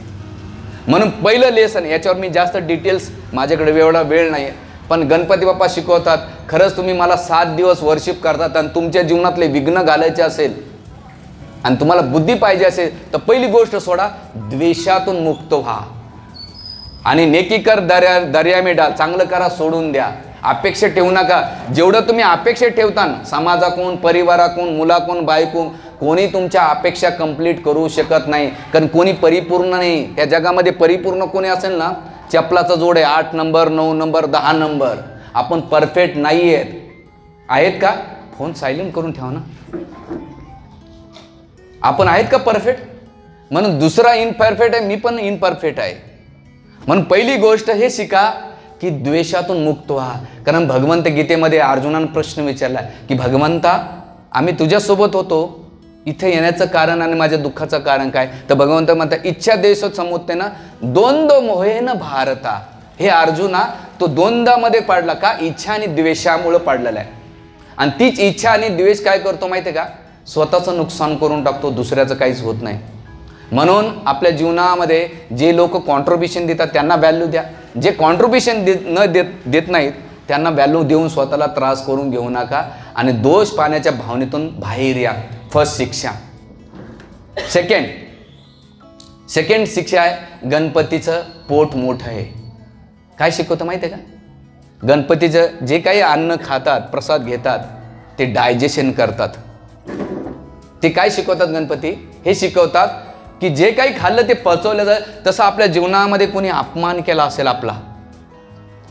म्हणून पहिलं लेसन, याच्यावर मी जास्त डिटेल्स, माझ्याकडे एवढा वेळ नाही, पण गणपती बाप्पा शिकवतात, खरंच तुम्ही मला 7 दिवस वर्शिप करतात आणि तुमच्या जीवनातले विघ्न घालायचे असेल आणि तुम्हाला बुद्धी पाहिजे असेल तर पहिली गोष्ट सोडा, द्वेषातून मुक्त व्हा आणि नेकी कर दर्या में डाल, चांगलं करा, सोडून द्या. अपेक्षा ठेवू नका. जेवढं तुम्ही अपेक्षा ठेवता, समाजाकडून, परिवाराकडून, मुलाकडून, बायकून, कोणी तुमच्या अपेक्षा कंप्लीट करू शकत नाही. कारण कोणी परिपूर्ण नाही. या जगामध्ये परिपूर्ण कोणी असेल ना, चपलाचा जोड आहे 8 नंबर, 9 नंबर, 10 नंबर. आपण परफेक्ट नाही आहेत का? फोन सायलेंट करून ठेवा ना. आपण आहेत का परफेक्ट? म्हणून दुसरा इनपरफेक्ट आहे, मी पण इनपरफेक्ट आहे. म्हणून पहिली गोष्ट हे शिका की द्वेषातून मुक्त व्हा. कारण भगवंत गीतेमध्ये अर्जुनानं प्रश्न विचारला की भगवंता, आम्ही तुझ्यासोबत होतो, इथे येण्याचं कारण आणि माझ्या दुःखाचं कारण काय? तर भगवंत म्हणतात, इच्छा देश समुत्तेन द्वंद्व मोहेन भारता. हे अर्जुना, तो द्वंद्वामध्ये पडला का? इच्छा आणि द्वेषामुळे पडलेला आहे. आणि तीच इच्छा आणि द्वेष काय करतो माहिती आहे का? स्वतःचं नुकसान करून टाकतो, दुसऱ्याचं काहीच होत नाही. म्हणून आपल्या जीवनामध्ये जे लोक कॉन्ट्रीब्युशन देतात त्यांना व्हॅल्यू द्या. जे कॉन्ट्रीब्युशन देत नाहीत त्यांना व्हॅल्यू देऊन स्वतःला त्रास करून घेऊ नका आणि दोष पाहण्याच्या भावनेतून बाहेर या. फर्स्ट शिक्षा. सेकंड शिक्षा आहे, गणपतीचं पोट मोठं आहे. काय शिकवतं माहिती आहे का? गणपतीचं जे काही अन्न खातात, प्रसाद घेतात, ते डायजेशन करतात. ते काय शिकवतात गणपती? हे शिकवतात की जे काही खाल्लं ते पचवलं जाईल. तसं आपल्या जीवनामध्ये कोणी अपमान केला असेल आपला,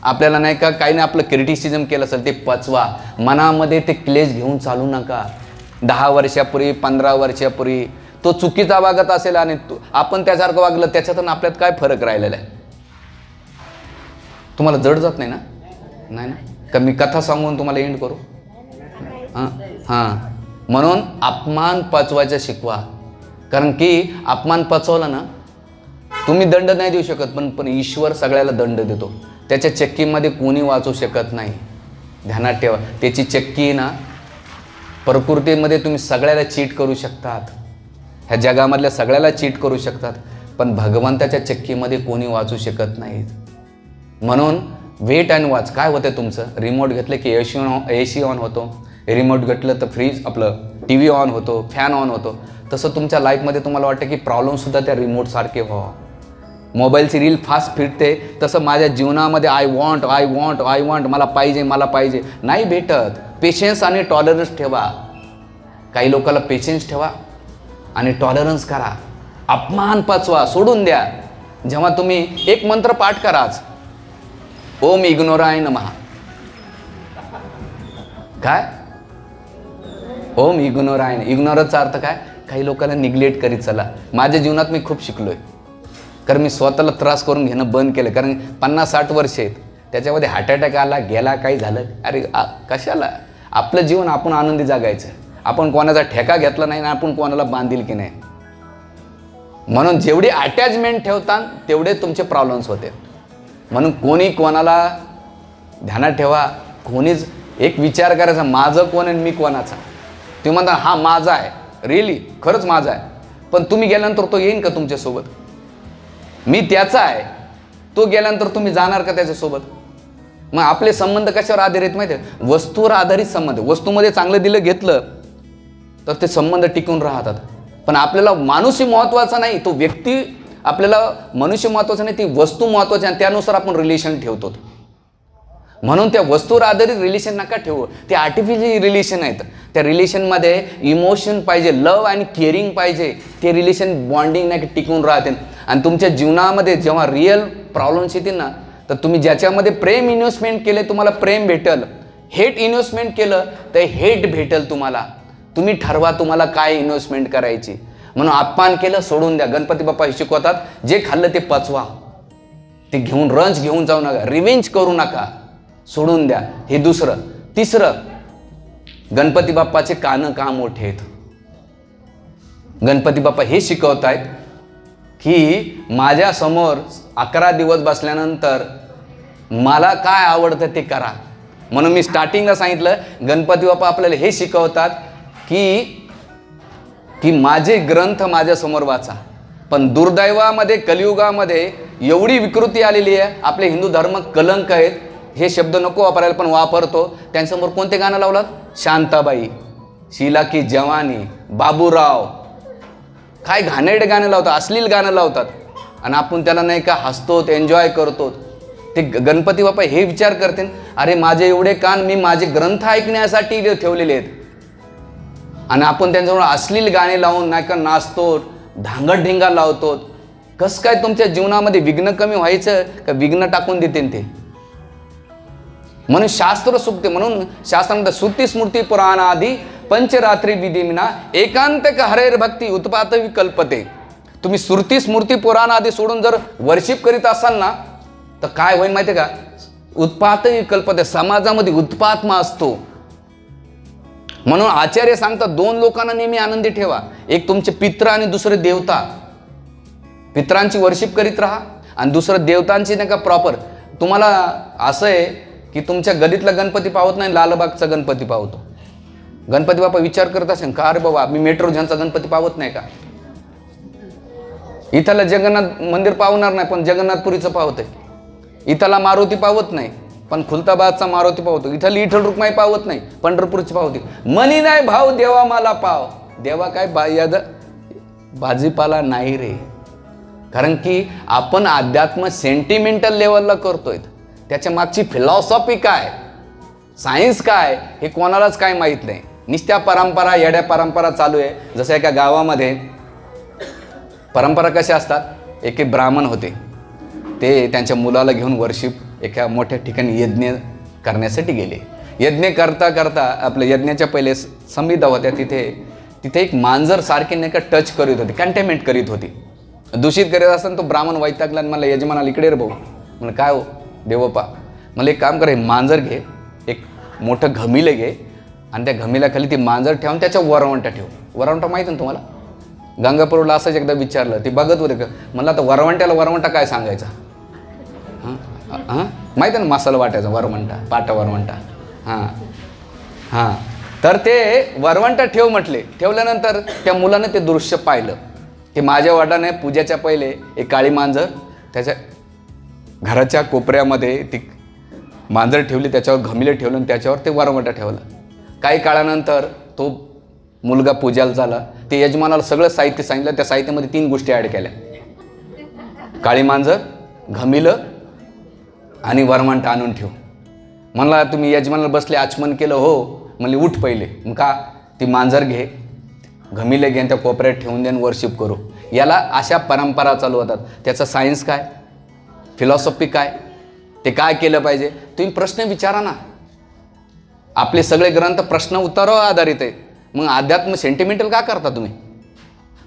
आपल्याला नाही का काही नाही आपलं क्रिटिसिझम केलं असेल, ते पचवा. मनामध्ये ते क्लेश घेऊन चालू नका. 10 वर्षापूर्वी, 15 वर्षापूर्वी तो चुकीचा वागत असेल आणि आपण त्यासारखं वागलं, त्याच्यातून आपल्यात काय फरक राहिलेला आहे? तुम्हाला जड जात नाही ना? नाही ना? का मी कथा सांगून तुम्हाला एंड करू? हां. म्हणून अपमान पचवायचं शिकवा. कारण की अपमान पचवला ना, तुम्ही दंड नाही देऊ शकत, पण ईश्वर सगळ्याला दंड देतो. त्याच्या चक्कीमध्ये कोणी वाचू शकत नाही. ध्यानात ठेवा, त्याची चक्की ना, प्रकृतीमध्ये तुम्ही सगळ्याला चीट करू शकतात, ह्या जगामधल्या सगळ्याला चीट करू शकतात, पण भगवंताच्या चक्कीमध्ये कोणी वाचू शकत नाहीत. म्हणून वेट अँड वॉच. काय होतं तुमचं? रिमोट घेतलं की एसी ऑन होतो, रिमोट घेतलं तर फ्रीज, आपलं TV ऑन होतो, फॅन ऑन होतो. तसं तुमच्या लाईफमध्ये तुम्हाला वाटतं की प्रॉब्लेमसुद्धा त्या रिमोटसारखे व्हावं. मोबाईलची रील फास्ट फिरते, तसं माझ्या जीवनामध्ये आय वॉन्ट, मला पाहिजे नाही भेटत. पेशन्स आणि टॉलरन्स ठेवा. काही लोकांना पेशन्स ठेवा आणि टॉलरन्स करा. अपमान पचवा, सोडून द्या. जेव्हा तुम्ही एक मंत्र पाठ कराच, ओम इग्नोराय नमः. काय? ओम इग्नोराय. इग्नोरचा अर्थ काय? काही लोकांना निग्लेक्ट करीत चला. माझ्या जीवनात मी खूप शिकलोय, कारण मी स्वतःला त्रास करून घेणं बंद केलं. कारण 50-60 वर्ष आहेत, त्याच्यामध्ये हार्ट अटॅक आला, गेला, काही झालं, अरे कशाला? आपलं जीवन आपण आनंदी जगायचं. आपण कोणाचा ठेका घेतला नाही ना, आपण कोणाला बांधील की नाही. म्हणून जेवढी अटॅचमेंट ठेवतात तेवढे तुमचे प्रॉब्लेम्स होते. म्हणून कोणी कोणाला, ध्यानात ठेवा, कोणीच एक विचार करायचा, माझं कोण आणि मी कोणाचा. तुम्ही म्हणता हा माझा आहे, रिअली खरंच माझा आहे, पण तुम्ही गेल्यानंतर तो येईन का तुमच्यासोबत? मी त्याचा आहे, तो गेल्यानंतर तुम्ही जाणार का त्याच्यासोबत? मग आपले संबंध कशावर आधारित माहिती आहे? वस्तूवर आधारित संबंध. वस्तूमध्ये चांगलं दिलं घेतलं तर ते संबंध टिकून राहतात. पण आपल्याला माणूसही महत्त्वाचा नाही, तो व्यक्ती आपल्याला मनुष्य महत्त्वाचा नाही, ती वस्तू महत्त्वाची आणि त्यानुसार आपण रिलेशन ठेवतो. म्हणून त्या वस्तूवर आधारित रिलेशन नका ठेवू. ते आर्टिफिशियल रिलेशन आहेत. त्या रिलेशनमध्ये इमोशन पाहिजे, लव आणि केअरिंग पाहिजे. ते रिलेशन बॉन्डिंग नाही टिकून राहते. आणि तुमच्या जीवनामध्ये जेव्हा रिअल प्रॉब्लेम्स येतील ना, तर तुम्ही ज्याच्यामध्ये प्रेम इन्व्हेस्टमेंट केले तुम्हाला प्रेम भेटल, हेट इन्व्हेस्टमेंट केलं तर हेट भेटल तुम्हाला. तुम्ही ठरवा तुम्हाला काय इन्व्हेस्टमेंट करायची. म्हणून अपमान केलं सोडून द्या. गणपती बाप्पा हे शिकवतात, जे खाल्लं ते पचवा, ते घेऊन रंज घेऊन जाऊ नका, रिवेंज करू नका, सोडून द्या. हे दुसरं. तिसरं, गणपती बाप्पाचे कान का मोठे आहेत? गणपती बाप्पा हे शिकवत आहेत की माझ्यासमोर 11 दिवस बसल्यानंतर मला काय आवडतं ते करा. म्हणून मी स्टार्टिंगला सांगितलं, गणपती बाप्पा आपल्याला हे शिकवतात की माझे ग्रंथ माझ्यासमोर वाचा. पण दुर्दैवामध्ये कलियुगामध्ये एवढी विकृती आलेली आहे, आपले हिंदू धर्म कलंक आहेत. हे शब्द नको वापरायला पण वापरतो. त्यांच्यासमोर कोणते गाणं लावलात? शांताबाई, शीला की जवानी, बाबूराव, काय घाणेरडे गाणं लावतात, अश्लील गाणं लावतात. आणि आपण त्याला नाही का हसतो, एन्जॉय करतो. ते गणपती बाप्पा हे विचार करतील, अरे माझे एवढे कान मी माझे ग्रंथ ऐकण्यासाठी ठेवलेले आहेत, आणि आपण त्यांच्यामुळे अश्लील गाणे लावून नाही का नाचतो, धांगडढिंगा लावतो. कसं काय तुमच्या जीवनामध्ये विघ्न कमी व्हायचं का विघ्न टाकून देतील ते? म्हणून शास्त्र सुक्ते, म्हणून शास्त्रामध्ये श्रुती स्मृती पुराण आधी पंचरात्री विधिमिना एकांतिक हरेर भक्ती उत्पात विकल्पते. तुम्ही श्रुती स्मृती पुराण आधी सोडून जर वर्शिप करीत असाल ना, तर काय होईल माहिती आहे का? उत्पात विकल्पते, समाजामध्ये उत्पातमा असतो. म्हणून आचार्य सांगतात, 2 लोकांना नेहमी आनंदी ठेवा. एक तुमचे पित्र आणि दुसरे देवता. पित्रांची वर्शिप करीत राहा आणि दुसरं देवतांची नाही का प्रॉपर. तुम्हाला असं आहे की तुमच्या गल्लीतला गणपती पावत नाही, लालबागचा गणपती पावतो. गणपती बाप्पा विचार करत असेल का, अरे बाबा मी मेट्रो ज्यांचा गणपती पावत नाही का? इथला जगन्नाथ मंदिर पावणार नाही पण जगन्नाथपुरीचं पावतंय. इथला मारुती पावत नाही पण खुलताबादचा मारुती पावतो. इथं विठ्ठल रुक्माई पावत नाही, पंढरपूरची पावती. मनी नाही भाव देवा मला पाव. देवा काय याद भाजीपाला नाही रे. कारण की आपण अध्यात्म सेंटिमेंटल लेवलला करतोय. त्याच्या मागची फिलॉसॉफी काय, सायन्स काय, हे कोणालाच काय माहीत नाही. निस्त्या परंपरा, येड्या परंपरा चालू आहे. जसं एका गावामध्ये परंपरा कशा असतात, एक ब्राह्मण होते, ते त्यांच्या मुलाला घेऊन वर्शिप एका मोठ्या ठिकाणी यज्ञ करण्यासाठी गेले. यज्ञ करता करता आपल्या यज्ञाच्या पहिले संविधा होत्या, तिथे एक मांजर सारखी नाही का टच करीत होती, कंटेमेंट करीत होती, दूषित करीत असताना तो ब्राह्मण वैतागला आणि मला यजमानाला इकडे रे भाऊ. म्हणलं काय हो देवोपा? मला एक काम कर, मांजर घे, एक मोठं घमिलं घे आणि त्या घमिल्याखाली ती मांजर ठेवून त्याच्या वरवंटा ठेव. वरवंटा माहिती ना तुम्हाला? गंगापूरला असंच एकदा विचारलं, ते बघत होते का. म्हणलं आता वरवंट्याला वरवंटा काय सांगायचा? हां माहिती आहे ना, मसाला वाटायचा वरवंटा, पाटा वरवंटा. हां तर ते वरवंटा ठेव म्हटले. ठेवल्यानंतर त्या मुलानं ते दृश्य पाहिलं. ते माझ्या वडिलांने पूजेच्या पहिले एक काळी मांजर त्याच्या घराच्या कोपऱ्यामध्ये ती मांजर ठेवली, त्याच्यावर घमिले ठेवलं आणि त्याच्यावर ते वरवंटा ठेवलं. काही काळानंतर तो मुलगा पूजाला झाला. ते यजमानाला सगळं साहित्य सांगितलं. त्या साहित्यामध्ये 3 गोष्टी ॲड केल्या, काळी मांजर, घमिलं आणि वरवंटा आणून ठेव. म्हणला तुम्ही यजमानाला बसले, आचमन केलं, हो. म्हणले उठ पहिले. मग का? ती मांजर घे, घमिले घे, त्या कोपऱ्यात ठेवून देऊन वर्शिप करू. याला अशा परंपरा चालू होतात. त्याचा सायन्स काय, फिलॉसॉफी काय, ते काय केलं पाहिजे, तुम्ही प्रश्न विचारा ना. आपले सगळे ग्रंथ प्रश्न उत्तरावर आधारित आहे. मग अध्यात्म सेंटिमेंटल का करता तुम्ही?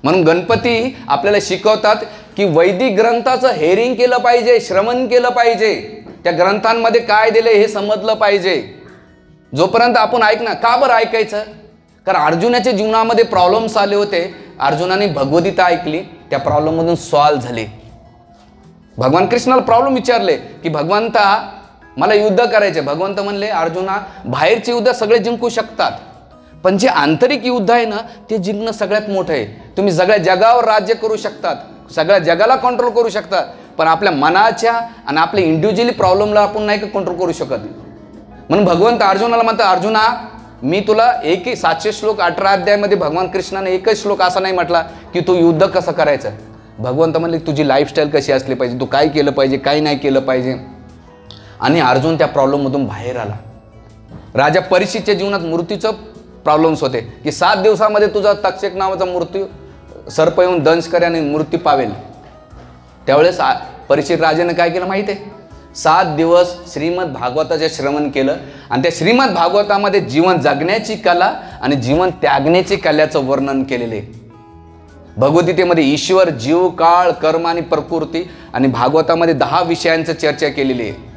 म्हणून गणपती आपल्याला शिकवतात की वैदिक ग्रंथाचं हेरिंग केलं पाहिजे, श्रवण केलं पाहिजे. त्या ग्रंथांमध्ये काय दिलं हे समजलं पाहिजे. जोपर्यंत आपण ऐक ना. का बरं ऐकायचं? कारण अर्जुनाच्या जीवनामध्ये प्रॉब्लेम्स आले होते. अर्जुनाने भगवद्गीता ऐकली, त्या प्रॉब्लेममधून सॉल्व्ह झाले. भगवान कृष्णाला प्रॉब्लेम विचारले की भगवंता मला युद्ध करायचे. भगवंत म्हणले अर्जुना, बाहेरचे युद्ध सगळे जिंकू शकतात, पण जे आंतरिक युद्ध आहे ना ते जिंकणं सगळ्यात मोठं आहे. तुम्ही सगळ्या जगावर राज्य करू शकतात, सगळ्या जगाला कंट्रोल करू शकतात, पण आपल्या मनाच्या आणि आपल्या इंडिव्हिज्युअली प्रॉब्लेमला आपण नाही का कंट्रोल करू शकत. म्हणून भगवंत अर्जुनाला म्हणतात, अर्जुना मी तुला 700 श्लोक 18 अध्यायामध्ये भगवान कृष्णाने एकच श्लोक असा नाही म्हटला की तू युद्ध कसं करायचं. भगवंत म्हणले तुझी लाईफस्टाईल कशी असली पाहिजे, तू काय केलं पाहिजे, काय नाही केलं पाहिजे. आणि अर्जुन त्या प्रॉब्लेममधून बाहेर आला. राजा परीक्षितच्या जीवनात मृत्यूचं प्रॉब्लेम्स होते की 7 दिवसामध्ये तुझा तक्षक नावाचा मृत्यू सर्प येऊन दंश करे आणि मृत्यू पावेल. त्यावेळेस परीक्षित राजाने काय केलं माहिती आहे, 7 दिवस श्रीमद भागवताचे श्रवण केलं आणि त्या श्रीमद भागवतामध्ये जीवन जगण्याची कला आणि जीवन त्यागण्याची कलेचं वर्णन केलेले. भगवद्गीतेमध्ये ईश्वर, जीव, काळ, कर्म आणि प्रकृती आणि भागवतामध्ये 10 विषयांचं चर्चा केलेली आहे.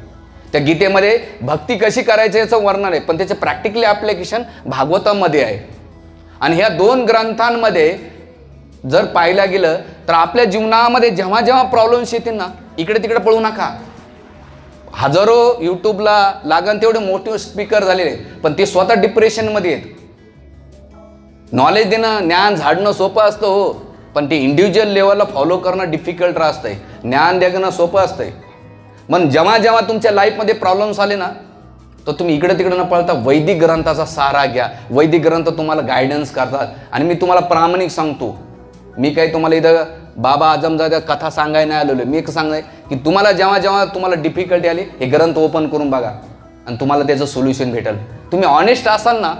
त्या गीतेमध्ये भक्ती कशी करायची याचं वर्णन आहे, पण त्याचं प्रॅक्टिकली ॲप्लिकेशन भागवतामध्ये आहे. आणि ह्या 2 ग्रंथांमध्ये जर पाहायला गेलं तर आपल्या जीवनामध्ये जेव्हा जेव्हा प्रॉब्लेम्स येतील ना, इकडे तिकडे पळू नका. हजारो यूट्यूबला लागण तेवढे मोठे स्पीकर झालेले, पण ते स्वतः डिप्रेशनमध्ये आहेत. नॉलेज देणं, ज्ञान झाडणं सोपं असतं हो, पण ते इंडिव्हिज्युअल लेवलला फॉलो करणं डिफिकल्ट असतंय. ज्ञान देणं सोपं असतंय. मग जेव्हा जेव्हा तुमच्या लाईफमध्ये प्रॉब्लेम्स आले ना, तर तुम्ही इकडे तिकडे न पळता वैदिक ग्रंथाचा सहारा घ्या. वैदिक ग्रंथ तुम्हाला गायडन्स करतात. आणि मी तुम्हाला प्रामाणिक सांगतो, मी काही तुम्हाला इथं बाबा आजमजाद्या कथा सांगायला नाही आलेलो. मी एक सांगाय की तुम्हाला जेव्हा जेव्हा तुम्हाला डिफिकल्टी आली, हे ग्रंथ ओपन करून बघा आणि तुम्हाला त्याचं सोल्युशन भेटेल. तुम्ही ऑनेस्ट असाल ना,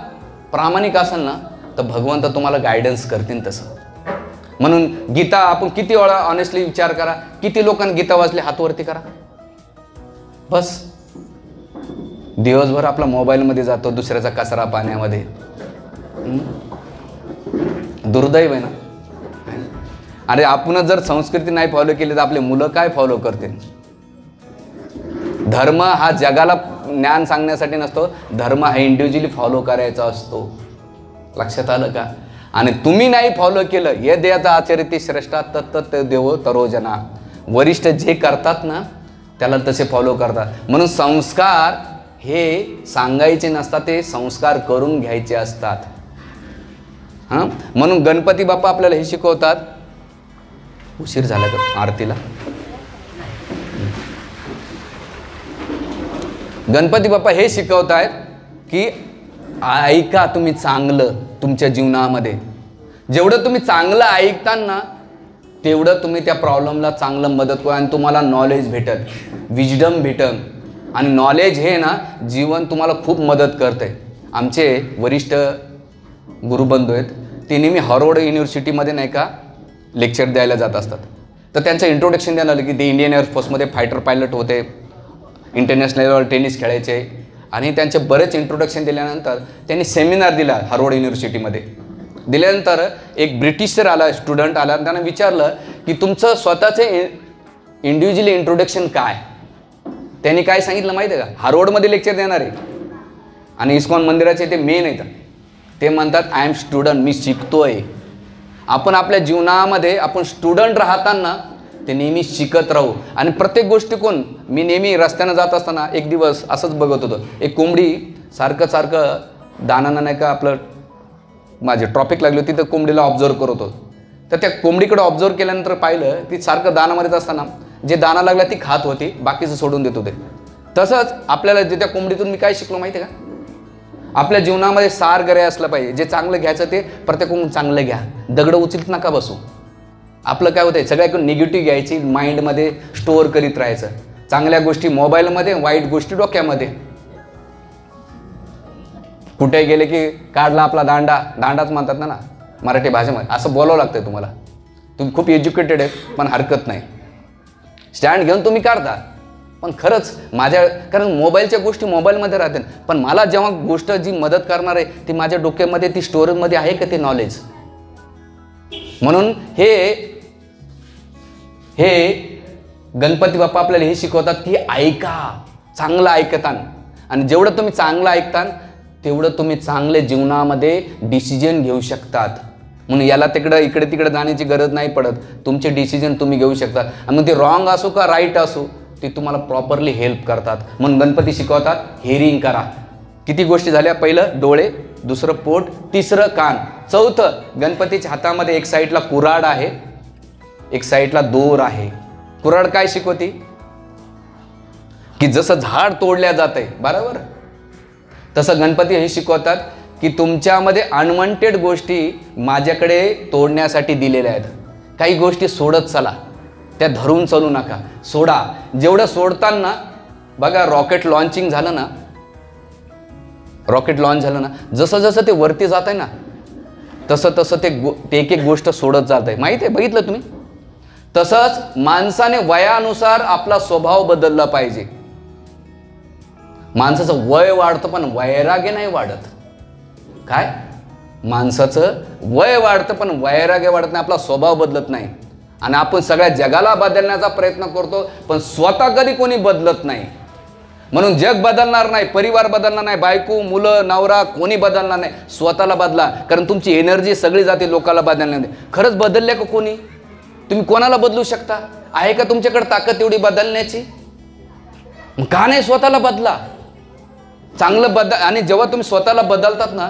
प्रामाणिक असाल ना, तर भगवंत तुम्हाला गायडन्स करतील तसं. म्हणून गीता आपण किती वेळा ऑनेस्टली विचार करा, किती लोकांनी गीता वाचली हातवरती करा. बस दिवसभर आपला मोबाईलमध्ये जातो, दुसऱ्याचा कचरा पाण्यामध्ये. दुर्दैव आहे ना. अरे आपण जर संस्कृती नाही फॉलो केली तर आपले मुलं काय फॉलो करतील. धर्म हा जगाला ज्ञान सांगण्यासाठी नसतो, धर्म हा इंडिव्हिज्युअली फॉलो करायचा असतो. लक्षात आलं का. आणि तुम्ही नाही फॉलो केलं, हे देयाचा आचरिती श्रेष्ठा तत्त देवो तरोजना. वरिष्ठ जे करतात ना त्याला तसे फॉलो करतात. म्हणून संस्कार हे सांगायचे नसतात, ते संस्कार करून घ्यायचे असतात. हां, म्हणून गणपती बाप्पा आपल्याला हे शिकवतात. उशीर झाला का आरतीला. गणपती बाप्पा हे शिकवतायत की ऐका तुम्ही चांगलं तुमच्या जीवनामध्ये. जेवढं तुम्ही चांगलं ऐकताल ना, तेवढं तुम्ही त्या प्रॉब्लेमला चांगलं मदत करा आणि तुम्हाला नॉलेज भेटल, विजडम भेटल. आणि नॉलेज हे ना जीवन तुम्हाला खूप मदत करते. आमचे वरिष्ठ गुरुबंधू आहेत, ते नेहमी हार्वर्ड युनिव्हर्सिटीमध्ये नाही का लेक्चर द्यायला जात असतात. तर त्यांचं इंट्रोडक्शन द्यायला आलं की ते इंडियन एअरफोर्समध्ये फायटर पायलट होते, इंटरनॅशनल लेवल टेनिस खेळायचे. आणि त्यांचे बरेच इंट्रोडक्शन दिल्यानंतर त्यांनी सेमिनार दिला हार्वर्ड युनिव्हर्सिटीमध्ये. दिल्यानंतर एक ब्रिटिश सर आला, स्टुडंट आला, त्यांना विचारलं की तुमचं स्वतःचे इंडिव्हिज्युअली इंट्रोडक्शन काय. त्यांनी काय सांगितलं माहिती आहे का, हार्वर्डमध्ये लेक्चर देणार आहे आणि इस्कॉन मंदिराचे ते मेन आहेत. ते म्हणतात आय एम स्टुडंट, मी शिकतोय. आपण आपल्या जीवनामध्ये आपण स्टुडंट राहताना ते नेहमी शिकत राहू. आणि प्रत्येक गोष्टी मी नेहमी रस्त्यानं जात असताना एक दिवस असंच बघत होतो, एक कोंबडी सारखं दानानं नाही का आपलं माझे ट्रॉफिक लागली होती, तर कोंबडीला ऑब्झर्व करत होतो. तर त्या कोंबडीकडे ऑब्झर्व केल्यानंतर पाहिलं ती सारखं दाना मारत असताना जे दाना लागला ती खात होती, बाकीचं सोडून देत होते. तसंच आपल्याला जे त्या कोंबडीतून मी काय शिकलो माहिती आहे का, आपल्या जीवनामध्ये सार गरे असलं पाहिजे. जे चांगलं घ्यायचं ते प्रत्येकाकडून चांगलं घ्या, दगडं उचलत नका बसू. आपलं काय होतंय, सगळ्याकडून निगेटिव्ह घ्यायची, माइंडमध्ये स्टोअर करीत राहायचं. चांगल्या गोष्टी मोबाईलमध्ये, वाईट गोष्टी डोक्यामध्ये. कुठे गेले की काढला आपला दांडाच म्हणतात ना मराठी भाषेमध्ये, असं बोलावं लागतंय तुम्हाला. तुम्ही खूप एज्युकेटेड आहेत पण हरकत नाही, स्टँड घेऊन तुम्ही काढता. पण खरंच कारण मोबाईलच्या गोष्टी मोबाईलमध्ये राहतील, पण मला जेव्हा गोष्ट जी मदत करणार आहे ती माझ्या डोक्यामध्ये, ती स्टोरेजमध्ये आहे का ते नॉलेज. म्हणून हे गणपती बाप्पा आपल्याला हे शिकवतात की ऐका, चांगलं ऐकतान. आणि जेवढं तुम्ही चांगलं ऐकतान तेवढं तुम्ही चांगले जीवनामध्ये डिसिजन घेऊ शकतात. म्हणून याला इकडे तिकडे जाण्याची गरज नाही पडत. तुमचे डिसिजन तुम्ही घेऊ शकता. आणि मग ते रॉंग असो का राईट असो, ते तुम्हाला प्रॉपरली हेल्प करतात. म्हणून गणपती शिकवतात हिअरिंग करा. किती गोष्टी झाल्या? पहिलं डोळे, दुसरं पोट, तिसरं कान, चौथं गणपतीच्या हातामध्ये एक साईडला कुऱ्हाड आहे, एक साईडला दोर आहे. कुऱ्हाड काय शिकवते? की जसं झाड तोडल्या जातंय बरोबर, तसं गणपती हे शिकवतात की तुमच्यामध्ये अनवॉन्टेड गोष्टी माझ्याकडे तोडण्यासाठी दिलेल्या आहेत. काही गोष्टी सोडत चला, त्या धरून चालू नका, सोडा. जेवढं सोडताना बघा, रॉकेट लॉन्चिंग झालं ना, रॉकेट लॉन्च झालं ना, जसं जसं ते वरती जात आहे ना, तसं तसं ते एक एक गोष्ट सोडत जात आहे. माहिती आहे, बघितलं तुम्ही? तसंच माणसाने वयानुसार आपला स्वभाव बदलला पाहिजे. माणसाचं वय वाढतं पण वैराग्य नाही वाढत. काय? माणसाचं वय वाढतं पण वैराग्य वाढत नाही, आपला स्वभाव बदलत नाही. आणि आपण सगळ्या जगाला बदलण्याचा प्रयत्न करतो पण स्वतः कधी कोणी बदलत नाही. म्हणून जग बदलणार नाही, परिवार बदलणार नाही, बायको, मुलं, नवरा कोणी बदलणार नाही. स्वतःला बदला, कारण तुमची एनर्जी सगळी जाते लोकाला बदलण्यामध्ये. खरंच बदलले का कोणी? तुम्ही कोणाला बदलू शकता? आहे का तुमच्याकडे ताकद एवढी बदलण्याची? का नाही स्वतःला बदला? चांगलं बदल. आणि जेव्हा तुम्ही स्वतःला बदलतात ना,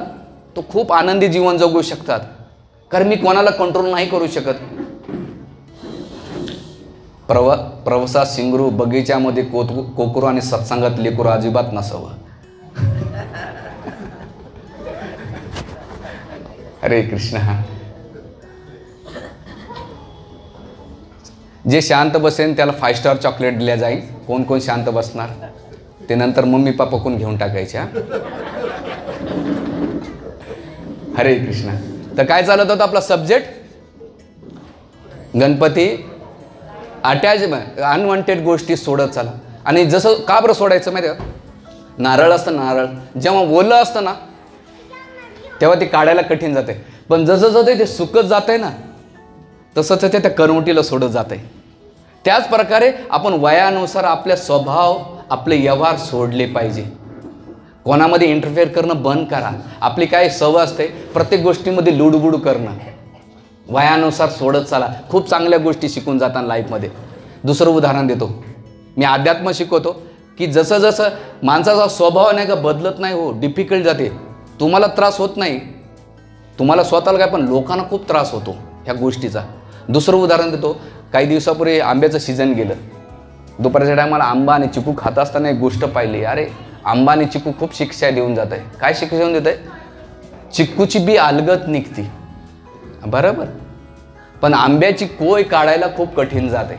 तो खूप आनंदी जीवन जगू शकतात. कारण मी कोणाला कंट्रोल नाही करू शकत. प्रवासात शिंगरू, बगीच्यामध्ये कोकरू आणि सत्संगात लेकरू अजिबात नसावं. हरे कृष्ण. जे शांत बसेन त्याला 5 स्टार चॉकलेट दिल्या जाईल. कोण कोण शांत बसणार ते नंतर मम्मी पप्पा कोण घेऊन टाकायच्या. हरे कृष्ण. तर काय चालत होतं आपला सब्जेक्ट? गणपती अनवॉन्टेड गोष्टी सोडत चला. आणि जसं का बरं सोडायचं माहिती आहे? नारळ असतं, नारळ जेव्हा ओलं असतं ना तेव्हा ते काढायला कठीण जाते, पण जसं जसं ते सुकत जात आहे ना तसंच ते त्या करवटीला सोडत जात आहे. त्याच प्रकारे आपण वयानुसार आपले स्वभाव, आपले व्यवहार सोडले पाहिजे. कोणामध्ये इंटरफेअर करणं बंद करा. आपली काय सवय असते प्रत्येक गोष्टीमध्ये लुडबुड करणं, वयानुसार सोडत चला. खूप चांगल्या गोष्टी शिकून जातात लाईफमध्ये. दुसरं उदाहरण देतो. मी अध्यात्म शिकवतो की जसं जसं माणसाचा स्वभाव नाही का बदलत नाही हो, डिफिकल्ट जाते. तुम्हाला त्रास होत नाही, तुम्हाला स्वतःला काय, पण लोकांना खूप त्रास होतो ह्या गोष्टीचा. दुसरं उदाहरण देतो. काही दिवसापूर्वी आंब्याचं सीझन गेलं. दुपारच्या टायमाला आंबा आणि चिकू खात असताना एक गोष्ट पाहिली. अरे आंबा आणि चिकू खूप शिक्षा देऊन जात आहे. काय शिक्षा देऊन देत आहे? चिक्कूची बी अलगत निघती बरोबर, पण आंब्याची कोय काढायला खूप कठीण जाते.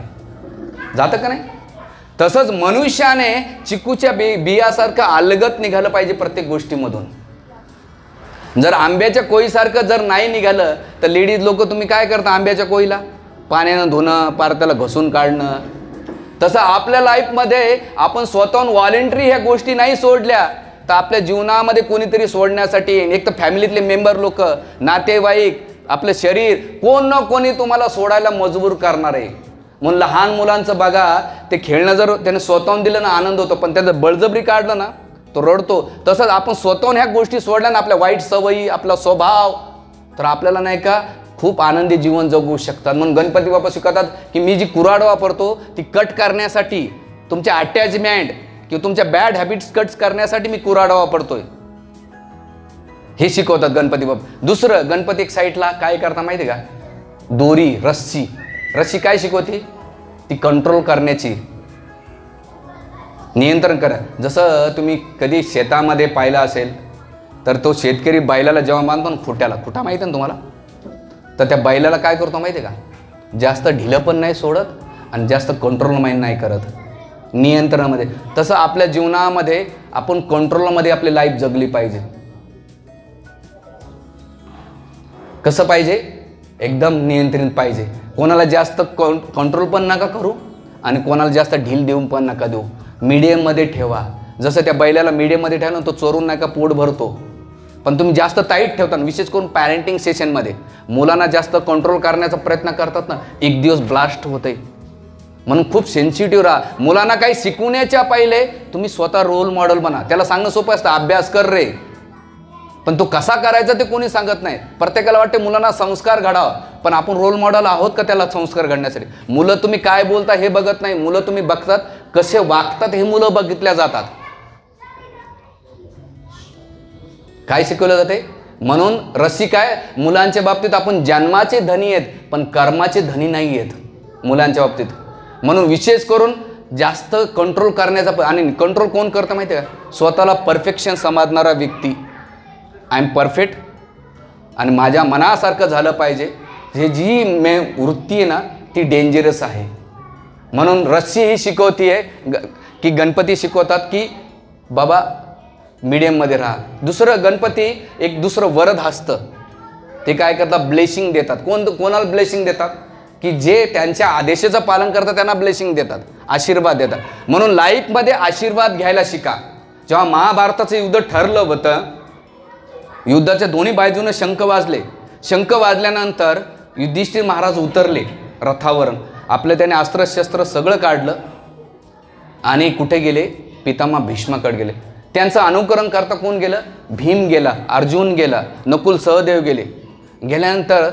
जातं का नाही? तसंच मनुष्याने चिकूच्या बियासारखं अलगत निघालं पाहिजे प्रत्येक गोष्टीमधून. जर आंब्याच्या कोयीसारखं जर नाही निघालं तर लेडीज लोक तुम्ही काय करता? आंब्याच्या कोयीला पाण्यानं धुणं, पार त्याला घसून काढणं. तसं आपल्या लाईफमध्ये आपण स्वतःहून व्हॉलेंटरी ह्या गोष्टी नाही सोडल्या तर आपल्या जीवनामध्ये कोणीतरी सोडण्यासाठी, एक तर फॅमिलीतले मेंबर लोक, नातेवाईक, आपलं शरीर, कोण ना कोणी तुम्हाला सोडायला मजबूर करणार आहे. म्हणून लहान मुलांचं बघा, ते खेळणं जर त्याने स्वतःहून दिलं ना आनंद होतो, पण त्याचं बळजबरी काढलं ना तो रडतो. तसंच आपण स्वतःहून ह्या गोष्टी सोडल्या ना, आपल्या वाईट सवयी, आपला स्वभाव, तर आपल्याला नाही का खूप आनंदी जीवन जगू शकतात. म्हणून गणपती बाप्पा शिकवतात की मी जी कुऱ्हाड वापरतो ती कट करण्यासाठी, तुमच्या अटॅचमेंट किंवा तुमच्या बॅड हॅबिट्स कट करण्यासाठी मी कुऱ्हाड वापरतोय, हे शिकवतात गणपती बाप्पा. दुसरं, गणपती एक साईडला काय करता माहिती का? दोरी, रस्सी. रस्सी काय शिकवते? ती कंट्रोल करण्याची, नियंत्रण करा. जसं तुम्ही कधी शेतामध्ये पाहिलं असेल तर तो शेतकरी बैलाला जेव्हा बांधतो ना खुट्याला, खुटा माहिती ना तुम्हाला, तर त्या बैलाला काय करतो माहिती आहे का? जास्त ढिलं पण नाही सोडत आणि जास्त कंट्रोल नाही करत, नियंत्रणामध्ये. तसं आपल्या जीवनामध्ये आपण कंट्रोलमध्ये आपली लाईफ जगली पाहिजे. कसं पाहिजे? एकदम नियंत्रित पाहिजे. कोणाला जास्त कंट्रोल पण नका करू आणि कोणाला जास्त ढील देऊन पण नका देऊ. मीडियममध्ये ठेवा. जसं त्या बैलाला मीडियममध्ये ठेवा ना, तो चोरून नाही का पोट भरतो, पण तुम्ही जास्त टाईट ठेवता, विशेष करून पॅरेंटिंग सेशनमध्ये मुलांना जास्त कंट्रोल करण्याचा प्रयत्न करतात ना, एक दिवस ब्लास्ट होते. म्हणून खूप सेन्सिटिव्ह राहा. मुलांना काही शिकवण्याच्या पहिले तुम्ही स्वतः रोल मॉडेल बना. त्याला सांगणं सोपं असतं, अभ्यास कर रे, पण तो कसा करायचा ते कोणी सांगत नाही. प्रत्येकाला वाटते मुलांना संस्कार घडावा, पण आपण रोल मॉडेल आहोत का त्याला संस्कार घडण्यासाठी? मुलं तुम्ही काय बोलता हे बघत नाही, मुलं तुम्ही बघतात कसे वागतात हे मुलं बघितल्या जातात. काय शिकवलं जाते? म्हणून रसिक आहे मुलांच्या बाबतीत आपण जन्माचे धनी आहेत पण कर्माचे धनी नाही आहेत मुलांच्या बाबतीत. म्हणून विशेष करून जास्त कंट्रोल करण्याचा, आणि कंट्रोल कोण करतं माहिती आहे का? स्वतःला परफेक्शन समजणारा व्यक्ती. आय एम परफेक्ट आणि माझ्या मनासारखं झालं पाहिजे, हे जी वृत्ती आहे ना ती डेंजरस आहे. म्हणून रस्सी ही शिकवती आहे की गणपती शिकवतात की बाबा मीडियममध्ये राहा. दुसरं गणपती एक दुसरं वरद हसतं, ते काय करतात? ब्लेसिंग देतात. कोणाला ब्लेसिंग देतात? की जे त्यांच्या आदेशाचं पालन करतात त्यांना ब्लेसिंग देतात, आशीर्वाद देतात. म्हणून लाईफमध्ये आशीर्वाद घ्यायला शिका. जेव्हा महाभारताचं युद्ध ठरलं होतं, युद्धाच्या दोन्ही बाजूने शंख वाजले. शंख वाजल्यानंतर युधिष्ठिर महाराज उतरले रथावरून. आपलं त्याने अस्त्रशस्त्र सगळं काढलं आणि कुठे गेले? पितामह भीष्माकडे गेले. त्यांचं अनुकरण करता कोण गेलं? भीम गेला, अर्जुन गेला, नकुल सहदेव गेले. गेल्यानंतर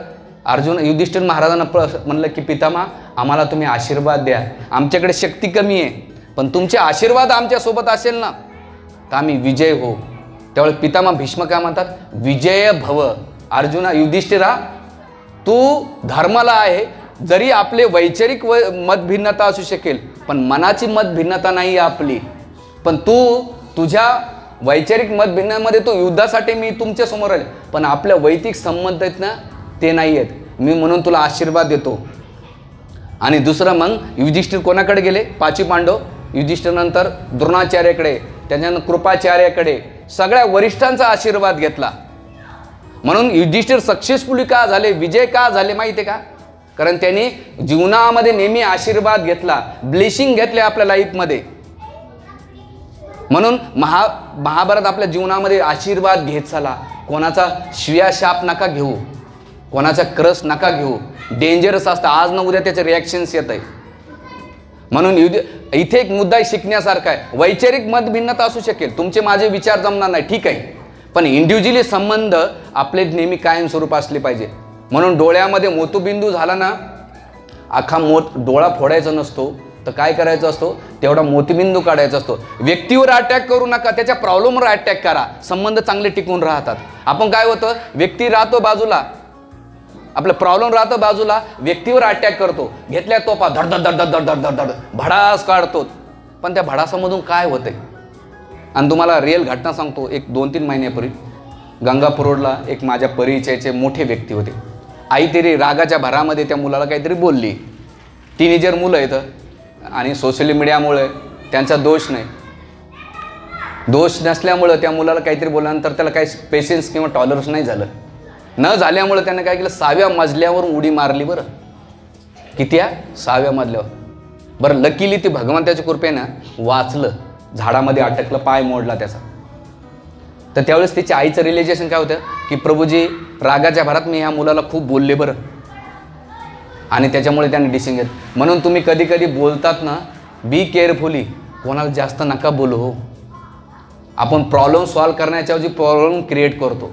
अर्जुन युधिष्ठिर महाराजांना म्हणलं की पितामह आम्हाला तुम्ही आशीर्वाद द्या, आमच्याकडे शक्ती कमी आहे पण तुमचे आशीर्वाद आमच्यासोबत असेल ना तर आम्ही विजय हो. त्यावेळी पितामह भीष्म काय म्हणतात? विजय भव. अर्जुना, युधिष्ठिरा तू धर्माला आहे, जरी आपले वैचारिक मतभिन्नता असू शकेल पण मनाची मतभिन्नता नाही आहे आपली. पण तू तुझ्या वैचारिक मतभिन्नामध्ये तो युद्धासाठी मी तुमच्या समोर आले पण आपल्या वैयक्तिक संबंध आहेत ना ते नाही आहेत, मी म्हणून तुला आशीर्वाद देतो. आणि दुसरं मग युधिष्ठिर कोणाकडे गेले? पाची पांडव. युधिष्ठिरनंतर द्रोणाचार्याकडे, त्याच्यानंतर कृपाचार्याकडे, सगळ्या वरिष्ठांचा आशीर्वाद घेतला. म्हणून युधिष्ठिर सक्सेसफुली का झाले, विजय का झाले माहिती आहे का? कारण त्यांनी जीवनामध्ये नेहमी आशीर्वाद घेतला, ब्लेसिंग घेतले आपल्या लाईफमध्ये. म्हणून महाभारत आपल्या जीवनामध्ये आशीर्वाद घेत चला. कोणाचा शिव्याशाप नका घेऊ, कोणाचा क्रस नका घेऊ, डेंजरस असतं. आज न उद्या त्याचे रिॲक्शन्स येत आहे. म्हणून इथे एक मुद्दा शिकण्यासारखा आहे. वैचारिक मतभिन्नता असू शकेल, तुमचे माझे विचार जमणार नाही, ठीक आहे, पण इंडिव्हिज्युअली संबंध आपले नेहमी कायमस्वरूप असले पाहिजे. म्हणून डोळ्यामध्ये मोतीबिंदू झाला ना, अख्खा डोळा फोडायचा नसतो तर काय करायचं असतो? तेवढा मोतीबिंदू काढायचा असतो. व्यक्तीवर अटॅक करू नका, त्याच्या प्रॉब्लेमवर अटॅक करा, संबंध चांगले टिकून राहतात. आपण काय होतं, व्यक्ती राहतो बाजूला, आपलं प्रॉब्लेम राहतं बाजूला, व्यक्तीवर अटॅक करतो, घेतल्या तोफा धड धड धड धड धड धड धड भडास काढतो. पण त्या भडासामधून काय होतंय? आणि तुम्हाला रिअल घटना सांगतो. एक 2-3 महिन्यापूर्वी गंगापूर रोडला एक माझ्या परिचयाचे मोठे व्यक्ती होते. आई तरी रागाच्या भरामध्ये त्या मुलाला काहीतरी बोलली. टीनेजर मुलं आहेत आणि सोशल मीडियामुळे त्यांचा दोष नाही, दोष नसल्यामुळं त्या मुलाला काहीतरी बोलल्यानंतर त्याला काही पेशन्स किंवा टॉलरन्स नाही झालं. न झाल्यामुळे त्याने काय केलं, 6व्या मजल्यावर उडी मारली. बरं किती आहे? 6व्या मजल्यावर. बरं लकीली ती भगवंताच्या कृपेनं वाचलं, झाडामध्ये अटकलं, पाय मोडला त्याचा. तर त्यावेळेस त्याच्या आईचं रिलेशन काय होतं की प्रभूजी रागाच्या भरात मी ह्या मुलाला खूप बोलले बरं, आणि त्याच्यामुळे त्याने डिसिजन घेतलं. म्हणून तुम्ही कधी कधी बोलतात ना, बी केअरफुली, कोणाला जास्त नका बोलू हो. आपण प्रॉब्लेम सॉल्व करण्याच्या ऐवजी प्रॉब्लेम क्रिएट करतो.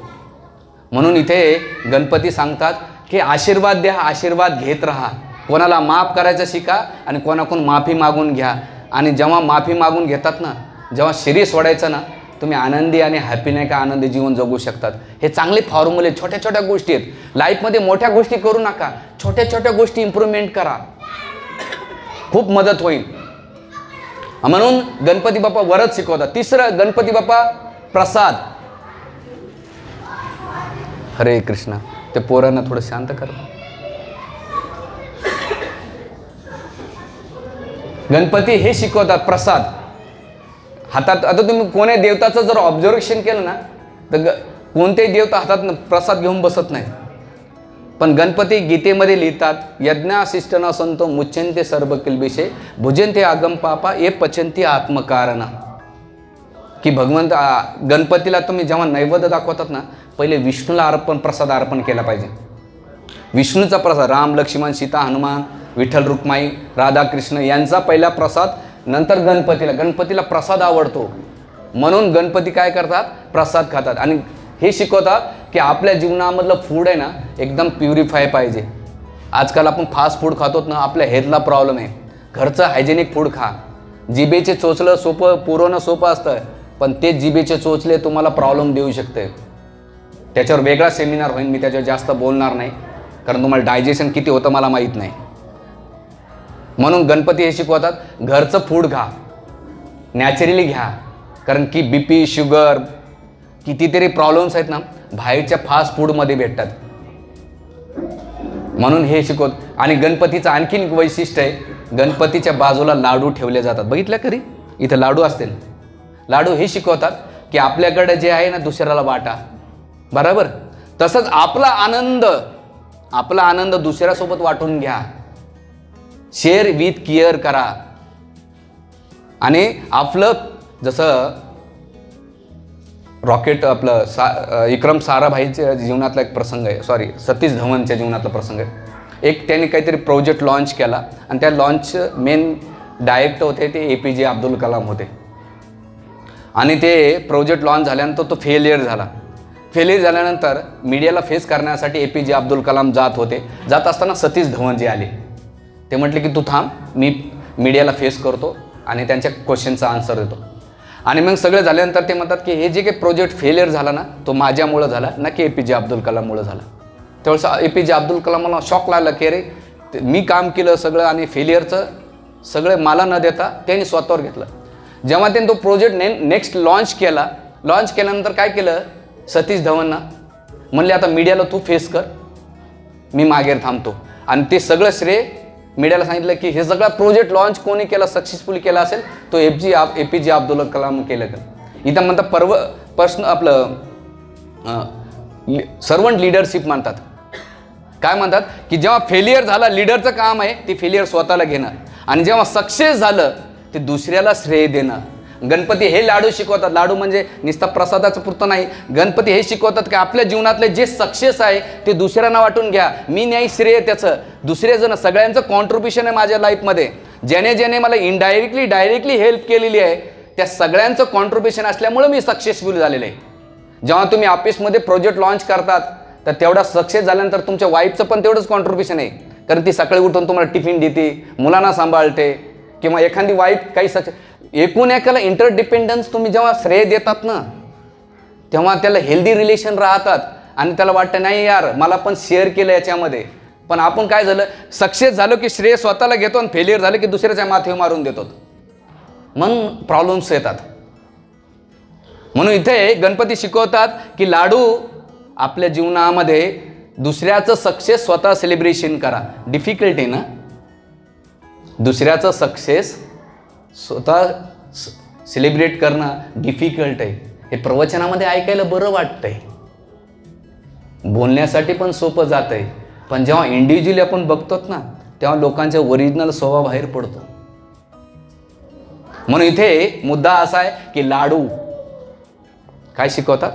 म्हणून इथे गणपती सांगतात की आशीर्वाद द्या, आशीर्वाद घेत राहा. कोणाला माफ करायचं शिका आणि कोणाकडून माफी मागून घ्या. आणि जेव्हा माफी मागून घेतात ना, जेव्हा शरीर सोडायचं ना, तुम्ही आनंदी आणि हॅपी नाही का आनंदी जीवन जगू शकतात. हे चांगले फॉर्म्युले, छोट्या छोट्या गोष्टी आहेत. लाईफमध्ये मोठ्या गोष्टी करू नका, छोट्या छोट्या गोष्टी इम्प्रूव्हमेंट करा, खूप मदत होईल. म्हणून गणपती बाप्पा वरद शिकवतात. तिसरं गणपती बाप्पा प्रसाद. हरे कृष्णा. ते पोरांना थोडं शांत करा. गणपती हे शिकवतात प्रसाद. हातात, आता तुम्ही कोण्या देवताचं जर ऑब्झर्वेशन केलं ना तर कोणतेही देवता हातात प्रसाद घेऊन बसत नाही. पण गणपती गीतेमध्ये लिहितात, यज्ञाशिष्टना संतो मुच्यंते सर्व किल्बिषे भुजंते आगम पापा ये पचंती आत्मकारणा. की भगवंत गणपतीला तुम्ही जेव्हा नैवेद्य दाखवतात ना, पहिले विष्णूला प्रसाद अर्पण केला पाहिजे. विष्णूचा प्रसाद, राम लक्ष्मण सीता हनुमान विठ्ठल रुक्माई राधाकृष्ण यांचा पहिला प्रसाद, नंतर गणपतीला. गणपतीला प्रसाद आवडतो म्हणून गणपती काय करतात, प्रसाद खातात. आणि हे शिकवतात की आपल्या जीवनामधलं फूड आहे ना एकदम प्युरिफाय पाहिजे. आजकाल आपण फास्ट फूड खातोत ना, आपल्या हेल्थला प्रॉब्लेम आहे. घरचं हायजेनिक फूड खा. जिभेचे चोचलं सोपं पुरवणं सोपं असतं, पण ते जिभेचे चोचले तुम्हाला प्रॉब्लेम देऊ शकते. त्याच्यावर वेगळा सेमिनार होईल, मी त्याच्यावर जास्त बोलणार नाही, कारण तुम्हाला डायजेशन किती होतं मला माहीत नाही. म्हणून गणपती हे शिकवतात, घरचं फूड खा, नॅचरली घ्या, कारण की BP शुगर कितीतरी प्रॉब्लेम्स आहेत ना बाहेरच्या फास्ट फूडमध्ये भेटतात. म्हणून हे शिकवत. आणि गणपतीचं आणखीन एक वैशिष्ट्य आहे, गणपतीच्या बाजूला लाडू ठेवले जातात. बघितलं कधी? इथं लाडू असतील. लाडू हे शिकवतात की आपल्याकडे जे आहे ना दुसऱ्याला वाटा, बरोबर. तसंच आपला आनंद दुसऱ्यासोबत वाटून घ्या, शेअर विथ केअर करा. आणि आपलं जसं रॉकेट आपलं विक्रम साराभाईच्या जीवनातला एक प्रसंग आहे, सॉरी सतीश धवनच्या जीवनातला प्रसंग आहे. एक त्यांनी काहीतरी प्रोजेक्ट लॉन्च केला आणि त्या लॉन्च मेन डायरेक्टर होते ते APJ अब्दुल कलाम होते. आणि ते प्रोजेक्ट लॉन्च झाल्यानंतर तो फेलियर झाल्यानंतर मीडियाला फेस करण्यासाठी APJ अब्दुल कलाम जात असताना सतीश धवनजी आले. ते म्हटले की तू थांब, मी मीडियाला फेस करतो आणि त्यांच्या क्वेश्चनचा आन्सर देतो. आणि मग सगळं झाल्यानंतर ते म्हणतात की हे जे काही प्रोजेक्ट फेलियर झाला ना तो माझ्यामुळं झाला ना की APJ अब्दुल कलाममुळं झाला. त्यावेळेस APJ अब्दुल कलामला शॉक लागला की अरे मी काम केलं सगळं आणि फेलियरचं सगळं मला न देता त्यांनी स्वतःवर घेतलं. जेव्हा त्यांनी तो प्रोजेक्ट नेक्स्ट लॉन्च केल्यानंतर काय केलं, सतीश धवनना म्हणले आता मीडियाला तू फेस कर, मी मागे थांबतो. आणि ते सगळं श्रेय मीडियाला सांगितलं की हे सगळा प्रोजेक्ट लॉन्च कोणी केला, सक्सेसफुली केला असेल तो APJ अब्दुल कलाम केलं का. इथं म्हणतात सर्वंट लिडरशिप म्हणतात. काय म्हणतात की जेव्हा फेलियर झाला, लीडरचं काम आहे ते फेलियर स्वतःला घेणं, आणि जेव्हा सक्सेस झालं ते दुसऱ्याला श्रेय देणं. गणपती हे लाडू शिकवतात. लाडू म्हणजे नुसता प्रसादाचं पुरतं नाही, गणपती हे शिकवतात की आपल्या जीवनातले जे सक्सेस आहे ते दुसऱ्यांना वाटून घ्या, मी नाही श्रेय त्याचं, दुसरे जण सगळ्यांचं कॉन्ट्रीब्युशन आहे माझ्या लाईफमध्ये. ज्याने मला इनडायरेक्टली डायरेक्टली हेल्प केलेली आहे त्या सगळ्यांचं कॉन्ट्रीब्युशन असल्यामुळे मी सक्सेसफुल झालेलं आहे. जेव्हा तुम्ही ऑफिसमध्ये प्रोजेक्ट लॉन्च करतात तर तेवढा सक्सेस झाल्यानंतर तुमच्या वाईफचं पण तेवढंच कॉन्ट्रीब्युशन आहे, कारण ती सकाळी उठून तुम्हाला टिफिन देते, मुलांना सांभाळते, किंवा एखादी वाईफ काही एकूण एकाला इंटरडिपेंडन्स तुम्ही जेव्हा श्रेय देतात ना तेव्हा त्याला हेल्दी रिलेशन राहतात आणि त्याला वाटतं नाही यार मला पण शेअर केलं याच्यामध्ये. पण आपण काय झालं, सक्सेस झालो की श्रेय स्वतःला घेतो आणि फेलियर झालं की दुसऱ्याच्या माथेवर मारून देतो, मग प्रॉब्लेम्स येतात. म्हणून इथे गणपती शिकवतात की लाडू आपल्या जीवनामध्ये दुसऱ्याचं सक्सेस स्वतः सेलिब्रेशन करा. डिफिकल्ट आहे ना, दुसऱ्याचं सक्सेस स्वतः सेलिब्रेट करणं डिफिकल्ट आहे. हे प्रवचनामध्ये ऐकायला बरं वाटतंय, बोलण्यासाठी पण सोपं जात आहे, पण जेव्हा इंडिव्हिज्युअली आपण बघतो ना तेव्हा लोकांचा ओरिजिनल स्वभाव बाहेर पडतो. म्हणून इथे मुद्दा असा आहे की लाडू काय शिकवतात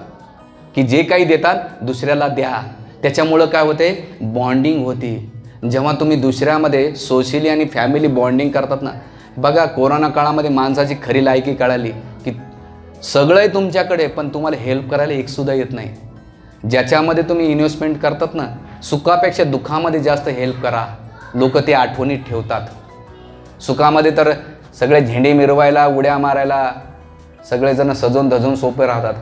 की जे काही देतात दुसऱ्याला द्या, त्याच्यामुळं काय होते, बॉन्डिंग होती. जेव्हा तुम्ही दुसऱ्यामध्ये सोशली आणि फॅमिली बॉन्डिंग करतात ना, बघा कोरोना काळामध्ये माणसाची खरी लायकी कळाली की सगळं आहे तुमच्याकडे पण तुम्हाला हेल्प करायला एकसुद्धा येत नाही. ज्याच्यामध्ये तुम्ही इन्व्हेस्टमेंट करतात ना, सुखापेक्षा दुःखामध्ये जास्त हेल्प करा, लोक ते आठवणीत ठेवतात. सुखामध्ये तर सगळे झेंडे मिरवायला उड्या मारायला सगळेजण सजून धजून सोपे राहतात,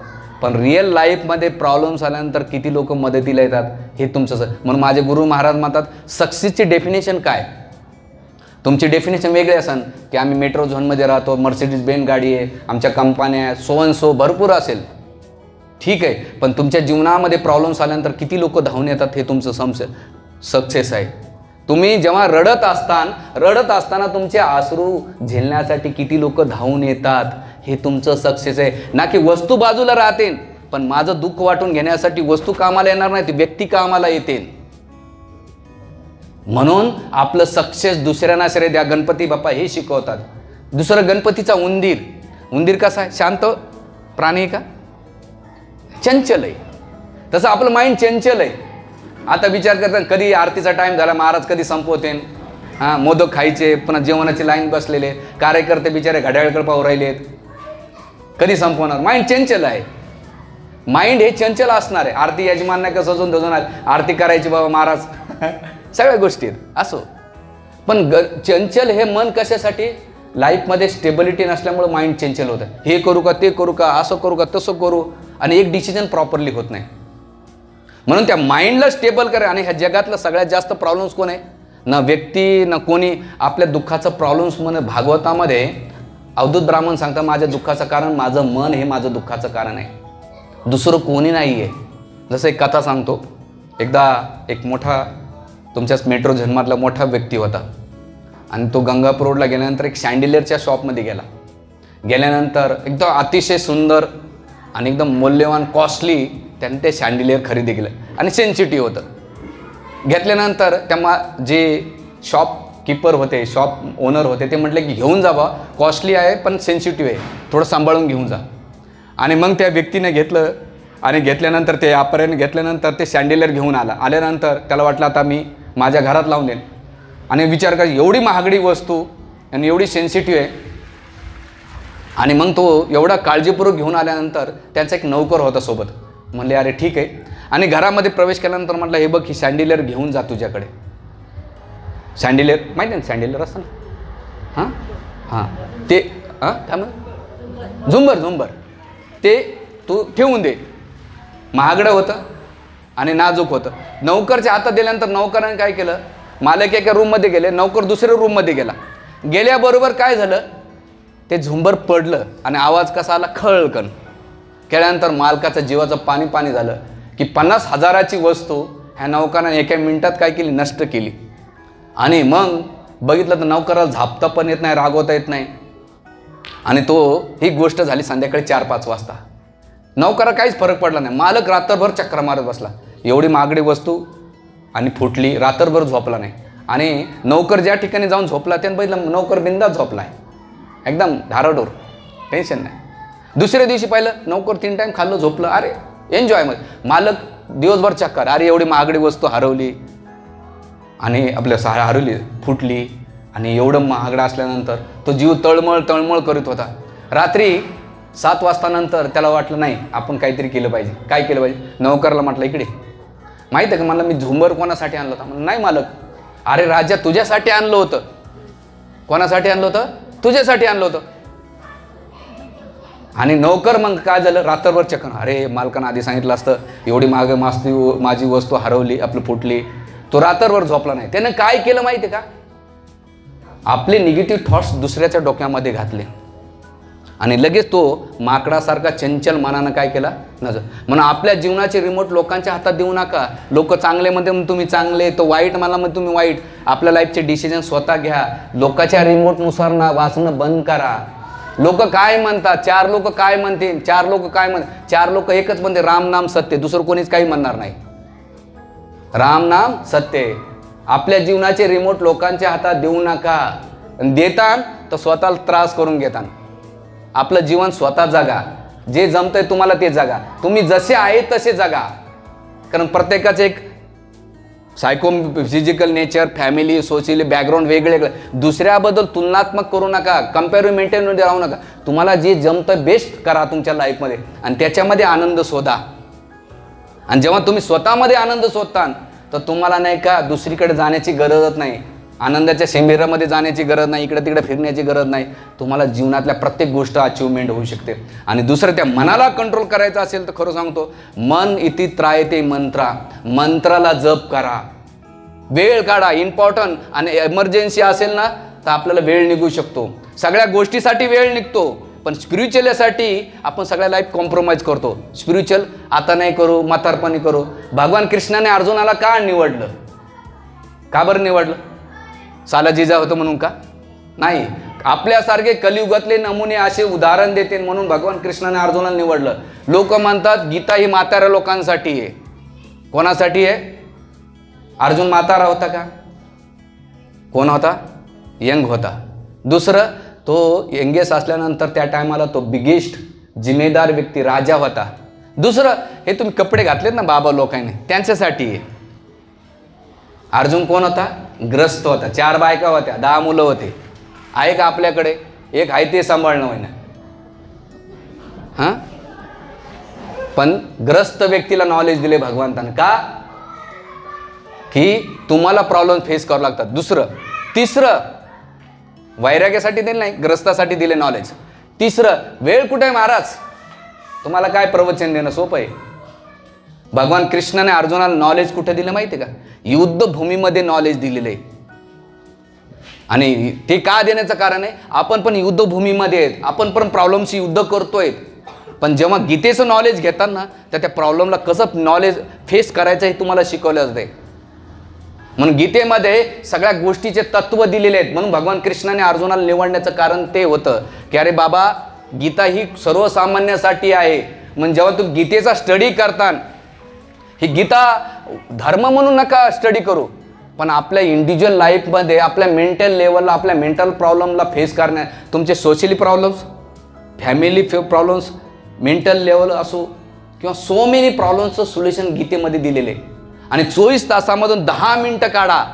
पण रिअल लाईफमध्ये प्रॉब्लेम्स आल्यानंतर किती लोक मदतीला येतात हे तुमचं. म्हणून माझे गुरु महाराज म्हणतात सक्सेसची डेफिनेशन काय, तुमची डेफिनेशन वेगळी असेल की आम्ही मेट्रो झोनमध्ये राहतो, मर्सिडीज बेन गाडी आहे, आमच्या कंपन्या आहे, सो भरपूर असेल, ठीक आहे, पण तुमच्या जीवनामध्ये प्रॉब्लेम्स आल्यानंतर किती लोक धावून येतात हे तुमचं सक्सेस आहे. तुम्ही जेव्हा रडत असताना तुमचे अश्रू झेलण्यासाठी किती लोक धावून येतात हे तुमचं सक्सेस आहे. ना की वस्तू बाजूला राहते पण माझं दुःख वाटून घेण्यासाठी वस्तू कामाला येणार नाही, ती व्यक्ती कामाला येते. म्हणून आपलं सक्सेस दुसऱ्यांना श्रेय द्या. गणपती बाप्पा हे शिकवतात. दुसरं गणपतीचा उंदीर कसा आहे, शांत प्राणी का, चंचल आहे. तसं आपलं माइंड चंचल आहे. आता विचार करतात कधी आरतीचा टाइम झाला, महाराज कधी संपवते, मोदक खायचे, पुन्हा जेवणाची लाईन बसलेले, कार्यकर्ते बिचारे घड्याळकडे पाहू राहिलेत, कधी संपवणार. माइंड चंचल आहे. माइंड हे चंचल असणार आहे. आरती यजमान नाही का सजून धजून आरती करायची बाबा महाराज सगळ्या गोष्टी असो, पण चंचल हे मन कशासाठी, लाईफमध्ये स्टेबिलिटी नसल्यामुळे माइंड चेंचल होतं. हे करू का, ते करू का, असं करू का, तसं करू, आणि एक डिसिजन प्रॉपरली होत नाही. म्हणून त्या माइंडला स्टेबल करा. आणि ह्या जगातलं सगळ्यात जास्त प्रॉब्लेम्स कोण आहे? ना व्यक्ती ना कोणी. आपल्या दुःखाचं प्रॉब्लेम्स म्हणे भागवतामध्ये अवधूत ब्राह्मण सांगता, माझ्या दुःखाचं कारण माझं मन हे माझं दुःखाचं कारण आहे, दुसरं कोणी नाही आहे. जसं एक कथा सांगतो. एकदा एक मोठा तुमच्याच मेट्रो जन्मातला मोठा व्यक्ती होता आणि तो गंगापूर रोडला गेल्यानंतर एक शँडिलियरच्या शॉपमध्ये गेल्यानंतर एकदम अतिशय सुंदर आणि एकदम मौल्यवान कॉस्टली त्याने ते शँडिलियर खरेदी केलं आणि सेन्सिटिव्ह होतं. घेतल्यानंतर जे शॉप कीपर होते, शॉप ओनर होते, ते म्हटले की घेऊन जा बा, कॉस्टली आहे पण सेन्सिटिव्ह आहे, थोडं सांभाळून घेऊन जा. आणि मग त्या व्यक्तीने घेतलं आणि घेतल्यानंतर ते व्यापाऱ्याने घेतल्यानंतर ते शँडिलियर घेऊन आल्यानंतर त्याला वाटलं आता मी माझ्या घरात लावून देईन. आणि विचार कर, एवढी महागडी वस्तू आणि एवढी सेन्सिटिव्ह आहे. आणि मग तो एवढा काळजीपूर्वक घेऊन आल्यानंतर त्यांचा एक नौकर होता सोबत. म्हणले अरे ठीक आहे. आणि घरामध्ये प्रवेश केल्यानंतर म्हटलं हे बघ, ही शँडिलियर घेऊन जा तुझ्याकडे. शँडिलियर माहिती आहे ना, शँडिलियर असतं ना, हां ते काय म्हणून झुंबर ते तू ठेवून दे. महागडं होतं आणि नाजूक होतं. नौकरच्या हातात दिल्यानंतर नौकराने काय केलं, मालक एका रूममध्ये गेले, नौकर दुसऱ्या रूममध्ये गेल्याबरोबर काय झालं, ते झुंबर पडलं आणि आवाज कसा आला, खळकन. केल्यानंतर मालकाचं जीवाचं पाणी झालं की 50,000ची वस्तू ह्या नौकराने एका मिनिटात काय केली, नष्ट केली. आणि मग बघितलं तर नौकराला झापता पण येत नाही, रागवता येत नाही. आणि ही गोष्ट झाली संध्याकाळी 4-5 वाजता. नौकरा काहीच फरक पडला नाही. मालक रात्रभर चक्र मारत बसला, एवढी महागडी वस्तू आणि फुटली, रात्रभर झोपला नाही. आणि नौकर ज्या ठिकाणी जाऊन झोपला त्यानं बघितलं नौकर बिंदास झोपला आहे, एकदम धाराडोर, टेन्शन नाही. दुसऱ्या दिवशी पाहिलं नौकर 3 टाईम खाल्लं, झोपलं, अरे एन्जॉयमध्ये. मालक दिवसभर चक्कर, अरे एवढी महागडी वस्तू हरवली आणि आपल्या हरवली, फुटली. आणि एवढं महागडं असल्यानंतर तो जीव तळमळ करीत होता. रात्री 7 वाजतानंतर त्याला वाटलं नाही, आपण काहीतरी केलं पाहिजे. काय केलं पाहिजे? नौकरला म्हटलं इकडे, माहीत आहे का मला मी झुंबर कोणासाठी आणलं होतं? म्हणलं नाही मालक, अरे राजा तुझ्यासाठी आणलं होतं. कोणासाठी आणलं होतं? तुझ्यासाठी आणलं होतं. आणि नौकर मग काय झालं, रात्रभर चक्कर, अरे मालकानं आधी सांगितलं असतं, एवढी माझी वस्तू हरवली, आपली फुटली. तो रात्रभर झोपला नाही. त्यानं काय केलं माहिती आहे का, आपले निगेटिव्ह थॉट्स दुसऱ्याच्या डोक्यामध्ये घातले आणि लगेच तो माकडासारखा चंचल मनानं काय केला, नजर. म्हणून आपल्या जीवनाचे रिमोट लोकांच्या हातात देऊ नका. लोक चांगले म्हणते म्हणून तुम्ही चांगले, तो वाईट मला म्हणते तुम्ही वाईट. आपल्या लाईफचे डिसिजन स्वतः घ्या. लोकांच्या रिमोटनुसार वाचणं बंद करा. लोक काय म्हणतात, 4 लोक काय म्हणतील, 4 लोक काय म्हणतात, 4 लोक एकच म्हणते राम नाम सत्य, दुसरं कोणीच काही म्हणणार नाही. राम नाम सत्य. आपल्या जीवनाचे रिमोट लोकांच्या हातात देऊ नका. देतान तर स्वतःला त्रास करून घेतान. आपलं जीवन स्वतः जगा. जे जमतंय तुम्हाला ते जगा. तुम्ही जसे आहे तसे जगा. कारण प्रत्येकाचं एक physical nature, family, socially background वेगळे. दुसऱ्याबद्दल तुलनात्मक करू नका, कंपॅरिमेंटेन राहू नका. तुम्हाला जे जमतं बेस्ट करा तुमच्या लाईफमध्ये आणि त्याच्यामध्ये आनंद शोधा. आणि जेव्हा तुम्ही स्वतःमध्ये आनंद शोधता तर तुम्हाला नाही का दुसरीकडे जाण्याची गरजच नाही. आनंदाच्या शिबिरामध्ये जाण्याची गरज नाही, इकडे तिकडे फिरण्याची गरज नाही. तुम्हाला जीवनातल्या प्रत्येक गोष्ट अचिव्हमेंट होऊ शकते. आणि दुसरं, त्या मनाला कंट्रोल करायचं असेल तर खरं सांगतो, मन इति त्रायते मंत्रा, मंत्राला जप करा, वेळ काढा. इम्पॉर्टंट आणि एमर्जन्सी असेल ना तर आपल्याला वेळ निघू शकतो. सगळ्या गोष्टीसाठी वेळ निघतो, पण स्पिरिच्युअलसाठी आपण सगळ्या लाईफ कॉम्प्रोमाइज करतो. स्पिरिच्युअल आता नाही करू, म्हातारपणी करू. भगवान कृष्णाने अर्जुनाला का निवडलं? का बरं निवडलं? सालाजीजा होतं म्हणून का? नाही. आपल्यासारखे कलियुगातले नमुने असे उदाहरण देते म्हणून भगवान कृष्णाने अर्जुनाला निवडलं. लोक म्हणतात गीता ही म्हाताऱ्या लोकांसाठी आहे. कोणासाठी आहे? अर्जुन म्हातारा होता का? कोण होता? यंग होता. दुसरं, तो यंगेस्ट असल्यानंतर त्या टायमाला तो बिगेस्ट जिम्मेदार व्यक्ती राजा होता. दुसरं, हे तुम्ही कपडे घातलेत ना बाबा लोकांनी, त्यांच्यासाठी आहे. अर्जुन कोण होता? ग्रस्त होता. 4 बायका होत्या, 10 मुलं होते. आहे का आपल्याकडे? एक आहे ते सांभाळणं होईना. हां, पण ग्रस्त व्यक्तीला नॉलेज दिले भगवंतानं. का? की तुम्हाला प्रॉब्लेम फेस करावं लागतात. दुसरं, तिसरं, वैराग्यासाठी दिले नाही, ग्रस्तासाठी दिले नॉलेज. तिसरं, वेळ कुठे आहे महाराज, तुम्हाला काय प्रवचन देणं सोपं आहे. भगवान कृष्णाने अर्जुनाला नॉलेज कुठे दिलं माहिती आहे का, युद्धभूमीमध्ये नॉलेज दिलेलं आहे. आणि ते का देण्याचं कारण आहे, आपण पण युद्धभूमीमध्ये आहेत, आपण पण प्रॉब्लेमशी युद्ध करतोय. पण जेव्हा गीतेचं नॉलेज घेताना तर त्या प्रॉब्लेमला कसं नॉलेज फेस करायचं हे तुम्हाला शिकवलं जाते. म्हणून गीतेमध्ये सगळ्या गोष्टीचे तत्व दिलेले आहेत. म्हणून भगवान कृष्णाने अर्जुनाला निवडण्याचं कारण ते होतं की अरे बाबा, गीता ही सर्वसामान्यासाठी आहे. म्हणजे जेव्हा तू गीतेचा स्टडी करता, ही गीता धर्म म्हणून नका स्टडी करू, पण आपल्या इंडिव्हिज्युअल लाईफमध्ये आपल्या मेंटल लेवलला, आपल्या मेंटल प्रॉब्लेमला फेस करण्या, तुमचे socially problems, family problems, mental level असो किंवा सो मेनी प्रॉब्लेम्सचं सोल्युशन गीतेमध्ये दिलेले. आणि 24 तासामधून 10 मिनटं काढा.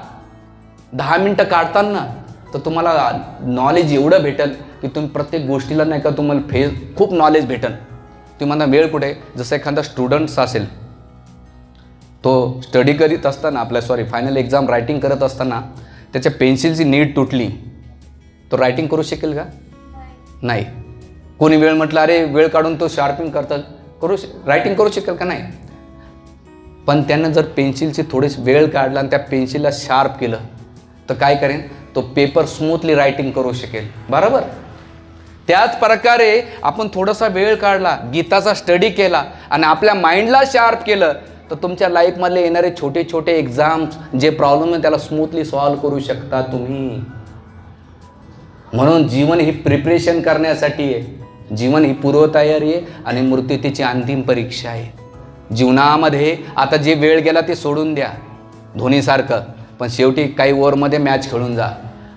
10 मिनटं काढताना तर तुम्हाला नॉलेज एवढं भेटेल की तुम्ही प्रत्येक गोष्टीला नाही का तुम्हाला खूप नॉलेज भेटेल. तुम्हाला वेळ कुठे, जसं एखादा स्टुडंट्स असेल, तो स्टडी करीत असताना फायनल एक्झाम रायटिंग करत असताना त्याच्या पेन्सिलची नीड तुटली, तो रायटिंग करू शकेल का? नाही. कोणी वेळ म्हटलं अरे वेळ काढून तो शार्पिंग रायटिंग करू शकेल का? नाही. पण त्यानं जर पेन्सिलची थोडीशी वेळ काढला आणि त्या पेन्सिलला शार्प केलं तर काय करेन, तो पेपर स्मूथली रायटिंग करू शकेल. बरोबर. त्याच प्रकारे आपण थोडासा वेळ काढला, गीताचा स्टडी केला आणि आपल्या माइंडला शार्प केलं तर तुमच्या लाईफमधले येणारे छोटे छोटे एक्झाम्स जे प्रॉब्लेम आहे त्याला स्मूथली सॉल्व्ह करू शकता तुम्ही. म्हणून जीवन ही प्रिपरेशन करण्यासाठी आहे, जीवन ही पूर्वतयारी आहे आणि मृत्यू तिची अंतिम परीक्षा आहे. जीवनामध्ये आता जे वेळ गेला ते सोडून द्या धोनीसारखं, पण शेवटी काही ओव्हरमध्ये मॅच खेळून जा.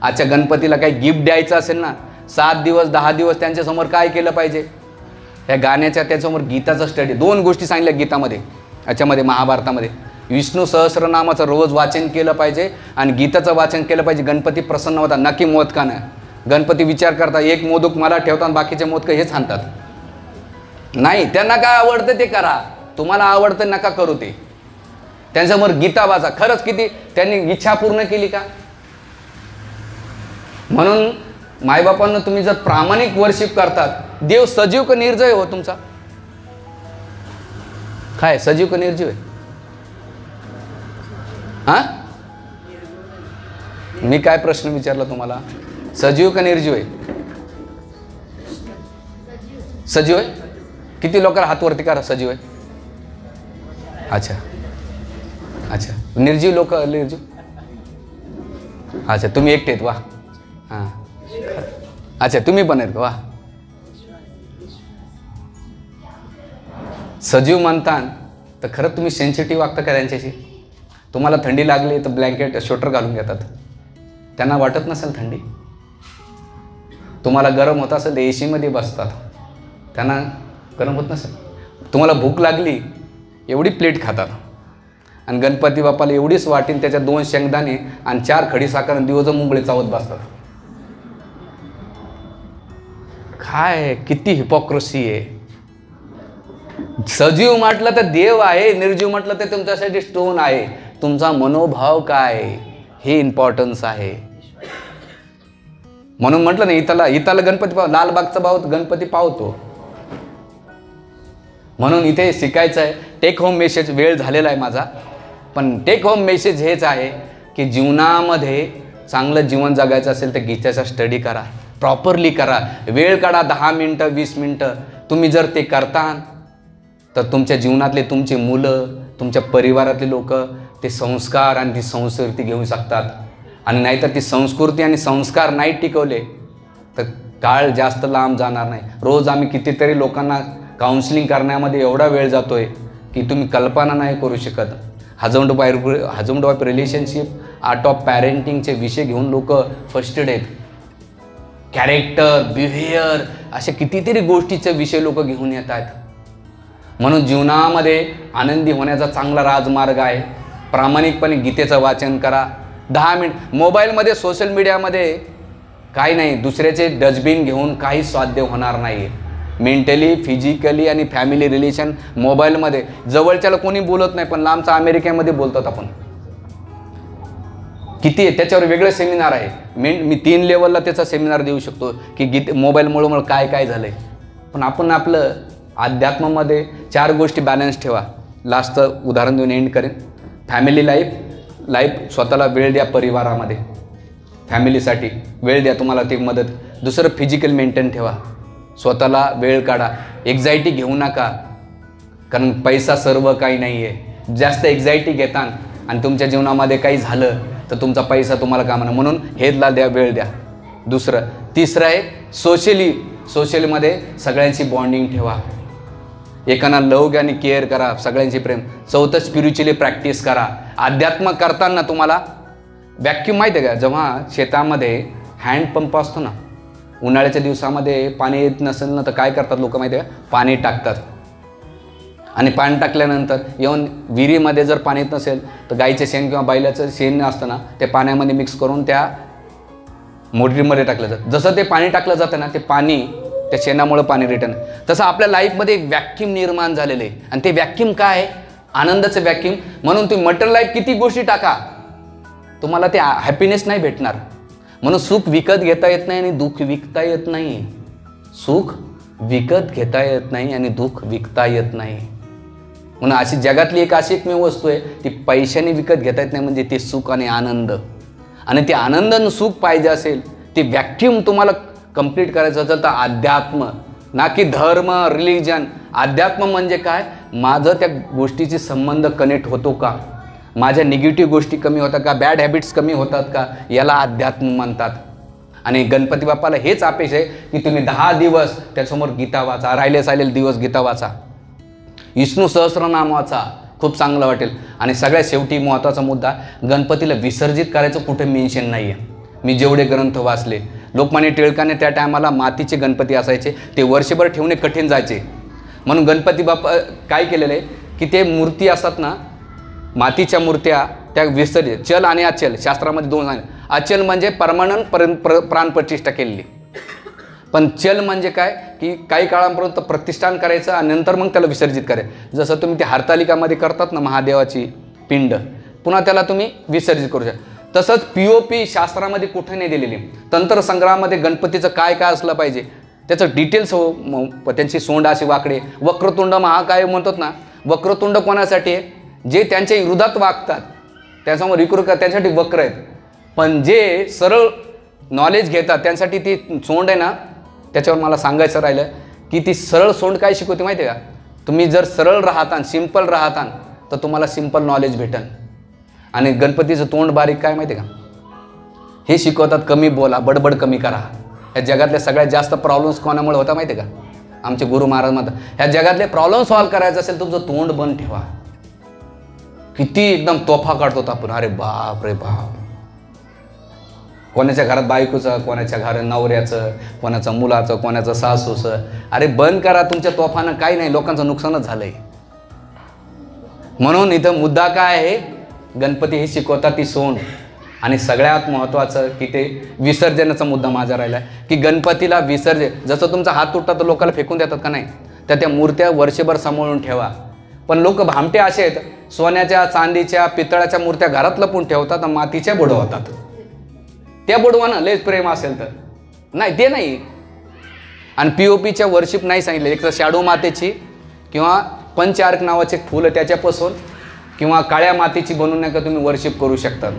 आजच्या गणपतीला काही गिफ्ट द्यायचं असेल ना, 7 दिवस 10 दिवस त्यांच्यासमोर काय केलं पाहिजे, या गाण्याच्या त्याच्यासमोर गीताचा स्टडी. 2 गोष्टी सांगितल्या गीतामध्ये, याच्यामध्ये महाभारतामध्ये. विष्णू सहस्रनामाचं रोज वाचन केलं पाहिजे आणि गीताचं वाचन केलं पाहिजे. गणपती प्रसन्न होता, नक्की मोदकानं. गणपती विचार करता, एक मोदक मला ठेवतात, बाकीचे मोदक हेच आणतात. नाही, त्यांना काय आवडतं ते करा, तुम्हाला आवडतं नका करू ते. त्यांच्यासमोर गीता वाचा. खरंच किती त्यांनी इच्छा पूर्ण केली का? म्हणून मायबापांना तुम्ही जर प्रामाणिक वर्शिप करतात, देव सजीव का निर्जय हो तुमचा? काय सजीव का निर्जीव आहे? हा, मी काय प्रश्न विचारला तुम्हाला? सजीव का निर्जीव आहे? सजीव आहे. किती लोकांना हात वरती करा, सजीव आहे. अच्छा अच्छा. निर्जीव लोक, निर्जीव. अच्छा, तुम्ही एकटे आहेत. वा. हां, अच्छा, तुम्ही पण आहेत का? वा. सजीव म्हणता तर खरंच तुम्ही सेन्सिटिव्ह वागता का त्यांच्याशी? तुम्हाला थंडी लागली तर ब्लँकेट स्वेटर घालून घेतात, त्यांना वाटत नसेल थंडी. तुम्हाला गरम होत असेल तर AC बसतात, त्यांना गरम होत नसेल. तुम्हाला भूक लागली एवढी प्लेट खातात आणि गणपती बाप्पाला एवढीच वाटीन त्याच्यात 2 शेंगदाणे आणि 4 खडी साखर दिवस मुंबळे चावत बसतात. काय किती हिपोक्रेसी आहे. सजीव म्हटलं तर देव आहे, निर्जीव म्हटलं तर तुमच्यासाठी स्टोन आहे. तुमचा मनोभाव काय हे इम्पॉर्टन्स आहे. म्हणून म्हटलं ना, इथला गणपती पाव, लालबागचा भाव गणपती पावतो. म्हणून इथे शिकायचं आहे. टेक होम मेसेज, वेळ झालेला आहे माझा, पण टेक होम मेसेज हेच आहे की जीवनामध्ये चांगलं जीवन जगायचं असेल तर गीतेचा स्टडी करा, प्रॉपरली करा. वेळ काढा, 10 मिनटं 20 मिनटं. तुम्ही जर ते करता तर तुमच्या जीवनातले तुमची मुलं, तुमच्या परिवारातले लोक ते संस्कार आणि ती संस्कृती घेऊ शकतात. आणि नाहीतर ती संस्कृती आणि संस्कार नाही टिकवले तर काळ जास्त लांब जाणार नाही. रोज आम्ही कितीतरी लोकांना काउन्सिलिंग करण्यामध्ये एवढा वेळ जातोय की तुम्ही कल्पना नाही करू शकत. Husband wife relationship, art of पॅरेंटिंगचे विषय घेऊन लोक फर्स्टेड आहेत. कॅरेक्टर, बिहेवियर, अशा कितीतरी गोष्टीचे विषय लोक घेऊन येत आहेत. म्हणून जीवनामध्ये आनंदी होण्याचा चांगला राजमार्ग आहे. प्रामाणिकपणे गीतेचं वाचन करा. 10 मिनिट. मोबाईलमध्ये, सोशल मीडियामध्ये काही नाही, दुसऱ्याचे डस्टबिन घेऊन काही साध्य होणार नाही. मेंटली, फिजिकली आणि फॅमिली रिलेशन मोबाईलमध्ये. जवळच्याला कोणी बोलत नाही, पण लांबचा अमेरिकेमध्ये बोलतात आपण. किती आहे त्याच्यावर वेगळे सेमिनार आहे, मी 3 लेवलला त्याचा सेमिनार देऊ शकतो की मोबाईलमुळे मला काय काय झालं आहे. पण आपण आपलं अध्यात्मामध्ये 4 गोष्टी बॅलन्स ठेवा. लास्टचं उदाहरण देऊन एंड करेन. फॅमिली लाईफ स्वतःला वेळ द्या, परिवारामध्ये फॅमिलीसाठी वेळ द्या, तुम्हाला ती मदत. दुसरं फिजिकल मेंटेन ठेवा, स्वतःला वेळ काढा. एक्झायटी घेऊ नका, कारण पैसा सर्व काही नाही आहे. जास्त एक्झायटी घेता आणि तुमच्या जीवनामध्ये काही झालं तर तुमचा पैसा तुम्हाला कामाला, म्हणून हेला द्या, वेळ द्या. तिसरं आहे सोशलीमध्ये सगळ्यांची बॉन्डिंग ठेवा, एकांना लव आणि केअर करा, सगळ्यांची प्रेम. चौथं स्पिरिच्युअली प्रॅक्टिस करा. अध्यात्म करताना तुम्हाला व्हॅक्यूम माहिती आहे का, जेव्हा शेतामध्ये हँडपंप असतो ना, उन्हाळ्याच्या दिवसामध्ये पाणी येत नसेल ना तर काय करतात लोक माहिती आहे का, पाणी टाकतात. आणि पाणी टाकल्यानंतर येऊन विहिरीमध्ये जर पाणी येत नसेल तर गाईचं शेण किंवा बैलाचं शेण असतं ना, ते पाण्यामध्ये मिक्स करून त्या मोटरीमध्ये टाकलं जातं. जसं ते पाणी टाकलं जातं ना, ते पाणी त्या शेणामुळे पाणी रिटर्न. तसं आपल्या लाईफमध्ये एक व्हॅक्यूम निर्माण झालेलं आहे. आणि ते व्हॅक्यूम काय आहे, आनंदाचं व्हॅक्यूम. म्हणून तुम्ही मटेरियल लाईफ किती गोष्टी टाका, तुम्हाला ते हॅपीनेस नाही भेटणार. म्हणून सुख विकत घेता येत नाही आणि दुःख विकता येत नाही. सुख विकत घेता येत नाही आणि दुःख विकता येत नाही. म्हणून अशी जगातली अशी एकमेव वस्तू आहे ती पैशाने विकत घेता येत नाही, म्हणजे ते सुख आणि आनंद. आणि ते आनंद आणि सुख पाहिजे असेल, ते व्हॅक्यूम तुम्हाला कंप्लीट करायचं असेल तर अध्यात्म, ना की धर्म, रिलिजन. अध्यात्म म्हणजे काय, माझं त्या गोष्टीची संबंध कनेक्ट होतो का, माझ्या निगेटिव्ह गोष्टी कमी होतात का, बॅड हॅबिट्स कमी होतात का, याला अध्यात्म म्हणतात. आणि गणपती बाप्पाला हेच अपेक्षा आहे की तुम्ही 10 दिवस त्यासमोर गीता वाचा, राहिलेले दिवस गीता वाचा, विष्णू सहस्रनाम वाचा, खूप चांगलं वाटेल. आणि सगळ्यात शेवटी महत्त्वाचा मुद्दा, गणपतीला विसर्जित करायचं कुठे मेन्शन नाही आहे. मी जेवढे ग्रंथ वाचले, लोकमान्य टिळकाने त्या टायमाला मातीचे गणपती असायचे, ते वर्षभर ठेवणे कठीण जायचे. म्हणून गणपती बाप्पा काय केलेलं आहे की ते मूर्ती असतात ना, मातीच्या मूर्त्या त्या विसर्जित. चल आणि अचल, शास्त्रामध्ये 2 आहे. अचल म्हणजे परमनंट प्राणप्रतिष्ठा केलेली. पण चल म्हणजे काय की काही काळापर्यंत प्रतिष्ठान करायचं आणि नंतर मग त्याला विसर्जित करायचं. जसं तुम्ही ते हरतालिकामध्ये करतात ना, महादेवाची पिंड, पुन्हा त्याला तुम्ही विसर्जित करू शकता. तसंच POP शास्त्रामध्ये कुठे नाही दिलेली. तंत्रसंग्रहामध्ये गणपतीचं काय काय असलं पाहिजे त्याचं डिटेल्स, त्यांची सोंड अशी वाकडे. वक्रतुंड महाकाय म्हणतात ना, वक्रतुंड कोणासाठी आहे, जे त्यांच्या विरोधात वागतात त्यासमोर त्यांच्यासाठी वक्र आहेत. पण जे सरळ नॉलेज घेतात त्यांसाठी ती सोंड आहे ना, त्याच्यावर मला सांगायचं राहिलं की ती सरळ सोंड काय शिकवते माहिती आहे का, तुम्ही जर सरळ राहता, सिंपल राहता तर तुम्हाला सिंपल नॉलेज भेटेल. आणि गणपतीचं तोंड बारीक काय माहिती आहे का, हे शिकवतात कमी बोला, बडबड कमी करा. ह्या जगातल्या सगळ्यात जास्त प्रॉब्लेम्स कोणामुळे होता माहिती आहे का, आमचे गुरु महाराज म्हणतात, ह्या जगातले प्रॉब्लेम सॉल्व्ह करायचं असेल तुमचं तोंड बंद ठेवा. किती एकदम तोफा काढतो आपण, अरे बाप रे बाप. कोणाच्या घरात बायकोचं, कोणाच्या घरात नवऱ्याचं, कोणाचं मुलाचं, कोणाचं सासूचं. अरे बंद करा, तुमच्या तोफानं काही नाही, लोकांचं नुकसानच झालंय. म्हणून इथं मुद्दा काय आहे, गणपती हे शिकवतात ती सोंड. आणि सगळ्यात महत्त्वाचं की ते विसर्जनाचा मुद्दा माझा राहिला की गणपतीला विसर्जन. जसं तुमचा हात तुटला तर लोकांना फेकून देतात का नाही, तर त्या मूर्त्या वर्षभर सांभाळून ठेवा. पण लोक भामटे असे आहेत, सोन्याच्या, चांदीच्या, पितळाच्या मूर्त्या घरात लपून ठेवतात आणि मातीच्या बुडवतात. त्या बुडवानं लयच प्रेम असेल तर नाही, ते नाही. आणि POPच्या वर्शिप नाही सांगितले. एक तर शाडू मातेची किंवा पंचआर्क नावाचे एक फुलं त्याच्यापासून किंवा काळ्या मातीची बनवून नाही का तुम्ही वर्शिप करू शकता.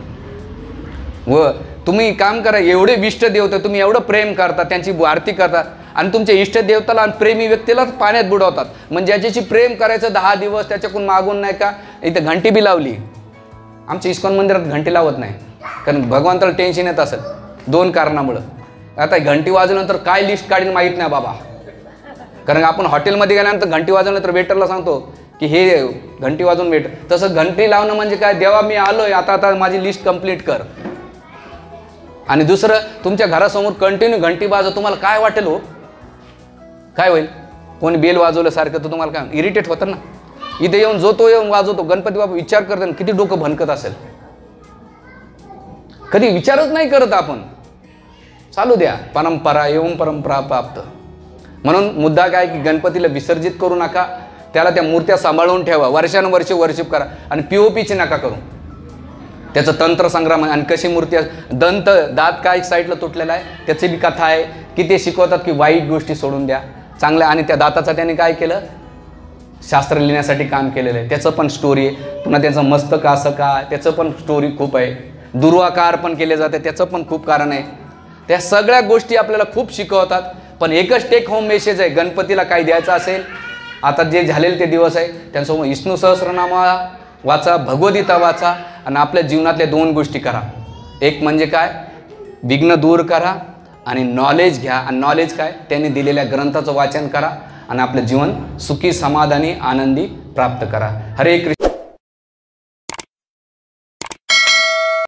व तुम्ही काम करा, एवढे इष्टदेव तर तुम्ही एवढं प्रेम करता, त्यांची आरती करता आणि तुमच्या इष्टदेवताला आणि प्रेमी व्यक्तीलाच पाण्यात बुडवतात. म्हणजे ज्याच्याशी प्रेम करायचं 10 दिवस त्याच्याकडून मागून नाही का इथं घंटी बी लावली. आमच्या इस्कॉन मंदिरात घंटी लावत नाही, कारण भगवंताला टेन्शन येत असेल 2 कारणामुळं. आता घंटी वाजवल्यानंतर काय लिस्ट काढीन माहीत नाही बाबा, कारण आपण हॉटेलमध्ये गेल्यानंतर घंटी वाजवल्यानंतर वेटरला सांगतो की हे घंटी वाजवून वेटर. तसं घंटी लावणं म्हणजे काय, देवा मी आलोय, आता माझी लिस्ट कंप्लीट कर. आणि दुसरं, तुमच्या घरासमोर कंटिन्यू घंटी वाजव, तुम्हाला काय वाटेल हो, काय होईल, कोणी बेल वाजवल्यासारखं तर तुम्हाला काय इरिटेट होतं ना. इथे येऊन जो तो येऊन वाजवतो, गणपती बाबा विचार करताना किती डोकं भनकत असेल, कधी विचारच नाही करत आपण. चालू द्या, परंपरा येऊन परंपरा प्राप्त. म्हणून मुद्दा काय की गणपतीला विसर्जित करू नका, त्याला त्या मूर्त्या सांभाळून ठेवा, वर्षानुवर्षे वर्शिप करा. आणि POPची नका करू, त्याचं तंत्रसंग्राम आहे. आणि कशी मूर्ती दंत दात काय साईडला तुटलेला आहे त्याची बी कथा आहे की ते शिकवतात की वाईट गोष्टी सोडून द्या, चांगल्या. आणि त्या दाताचा त्याने काय केलं, शास्त्र लिहिण्यासाठी काम केलेलं आहे, त्याचं पण स्टोरी आहे. पुन्हा त्याचं मस्तक असं का, त्याचं पण स्टोरी खूप आहे. दुर्वाकार पण केले जाते, त्याचं पण खूप कारण आहे. त्या सगळ्या गोष्टी आपल्याला खूप शिकवतात. पण एकच टेक होम मेसेज आहे, गणपतीला काय द्यायचं असेल, आता जे झालेले ते दिवस आहे त्यांच्यासमोर विष्णू सहस्रनामा वाचा, भगवद्गीता वाचा आणि आपल्या जीवनातल्या 2 गोष्टी करा. एक म्हणजे काय, विघ्न दूर करा आणि नॉलेज घ्या. आणि नॉलेज काय, त्यांनी दिलेल्या ग्रंथाचं वाचन करा आणि आपलं जीवन सुखी, समाधानी, आनंदी प्राप्त करा. हरे कृष्ण.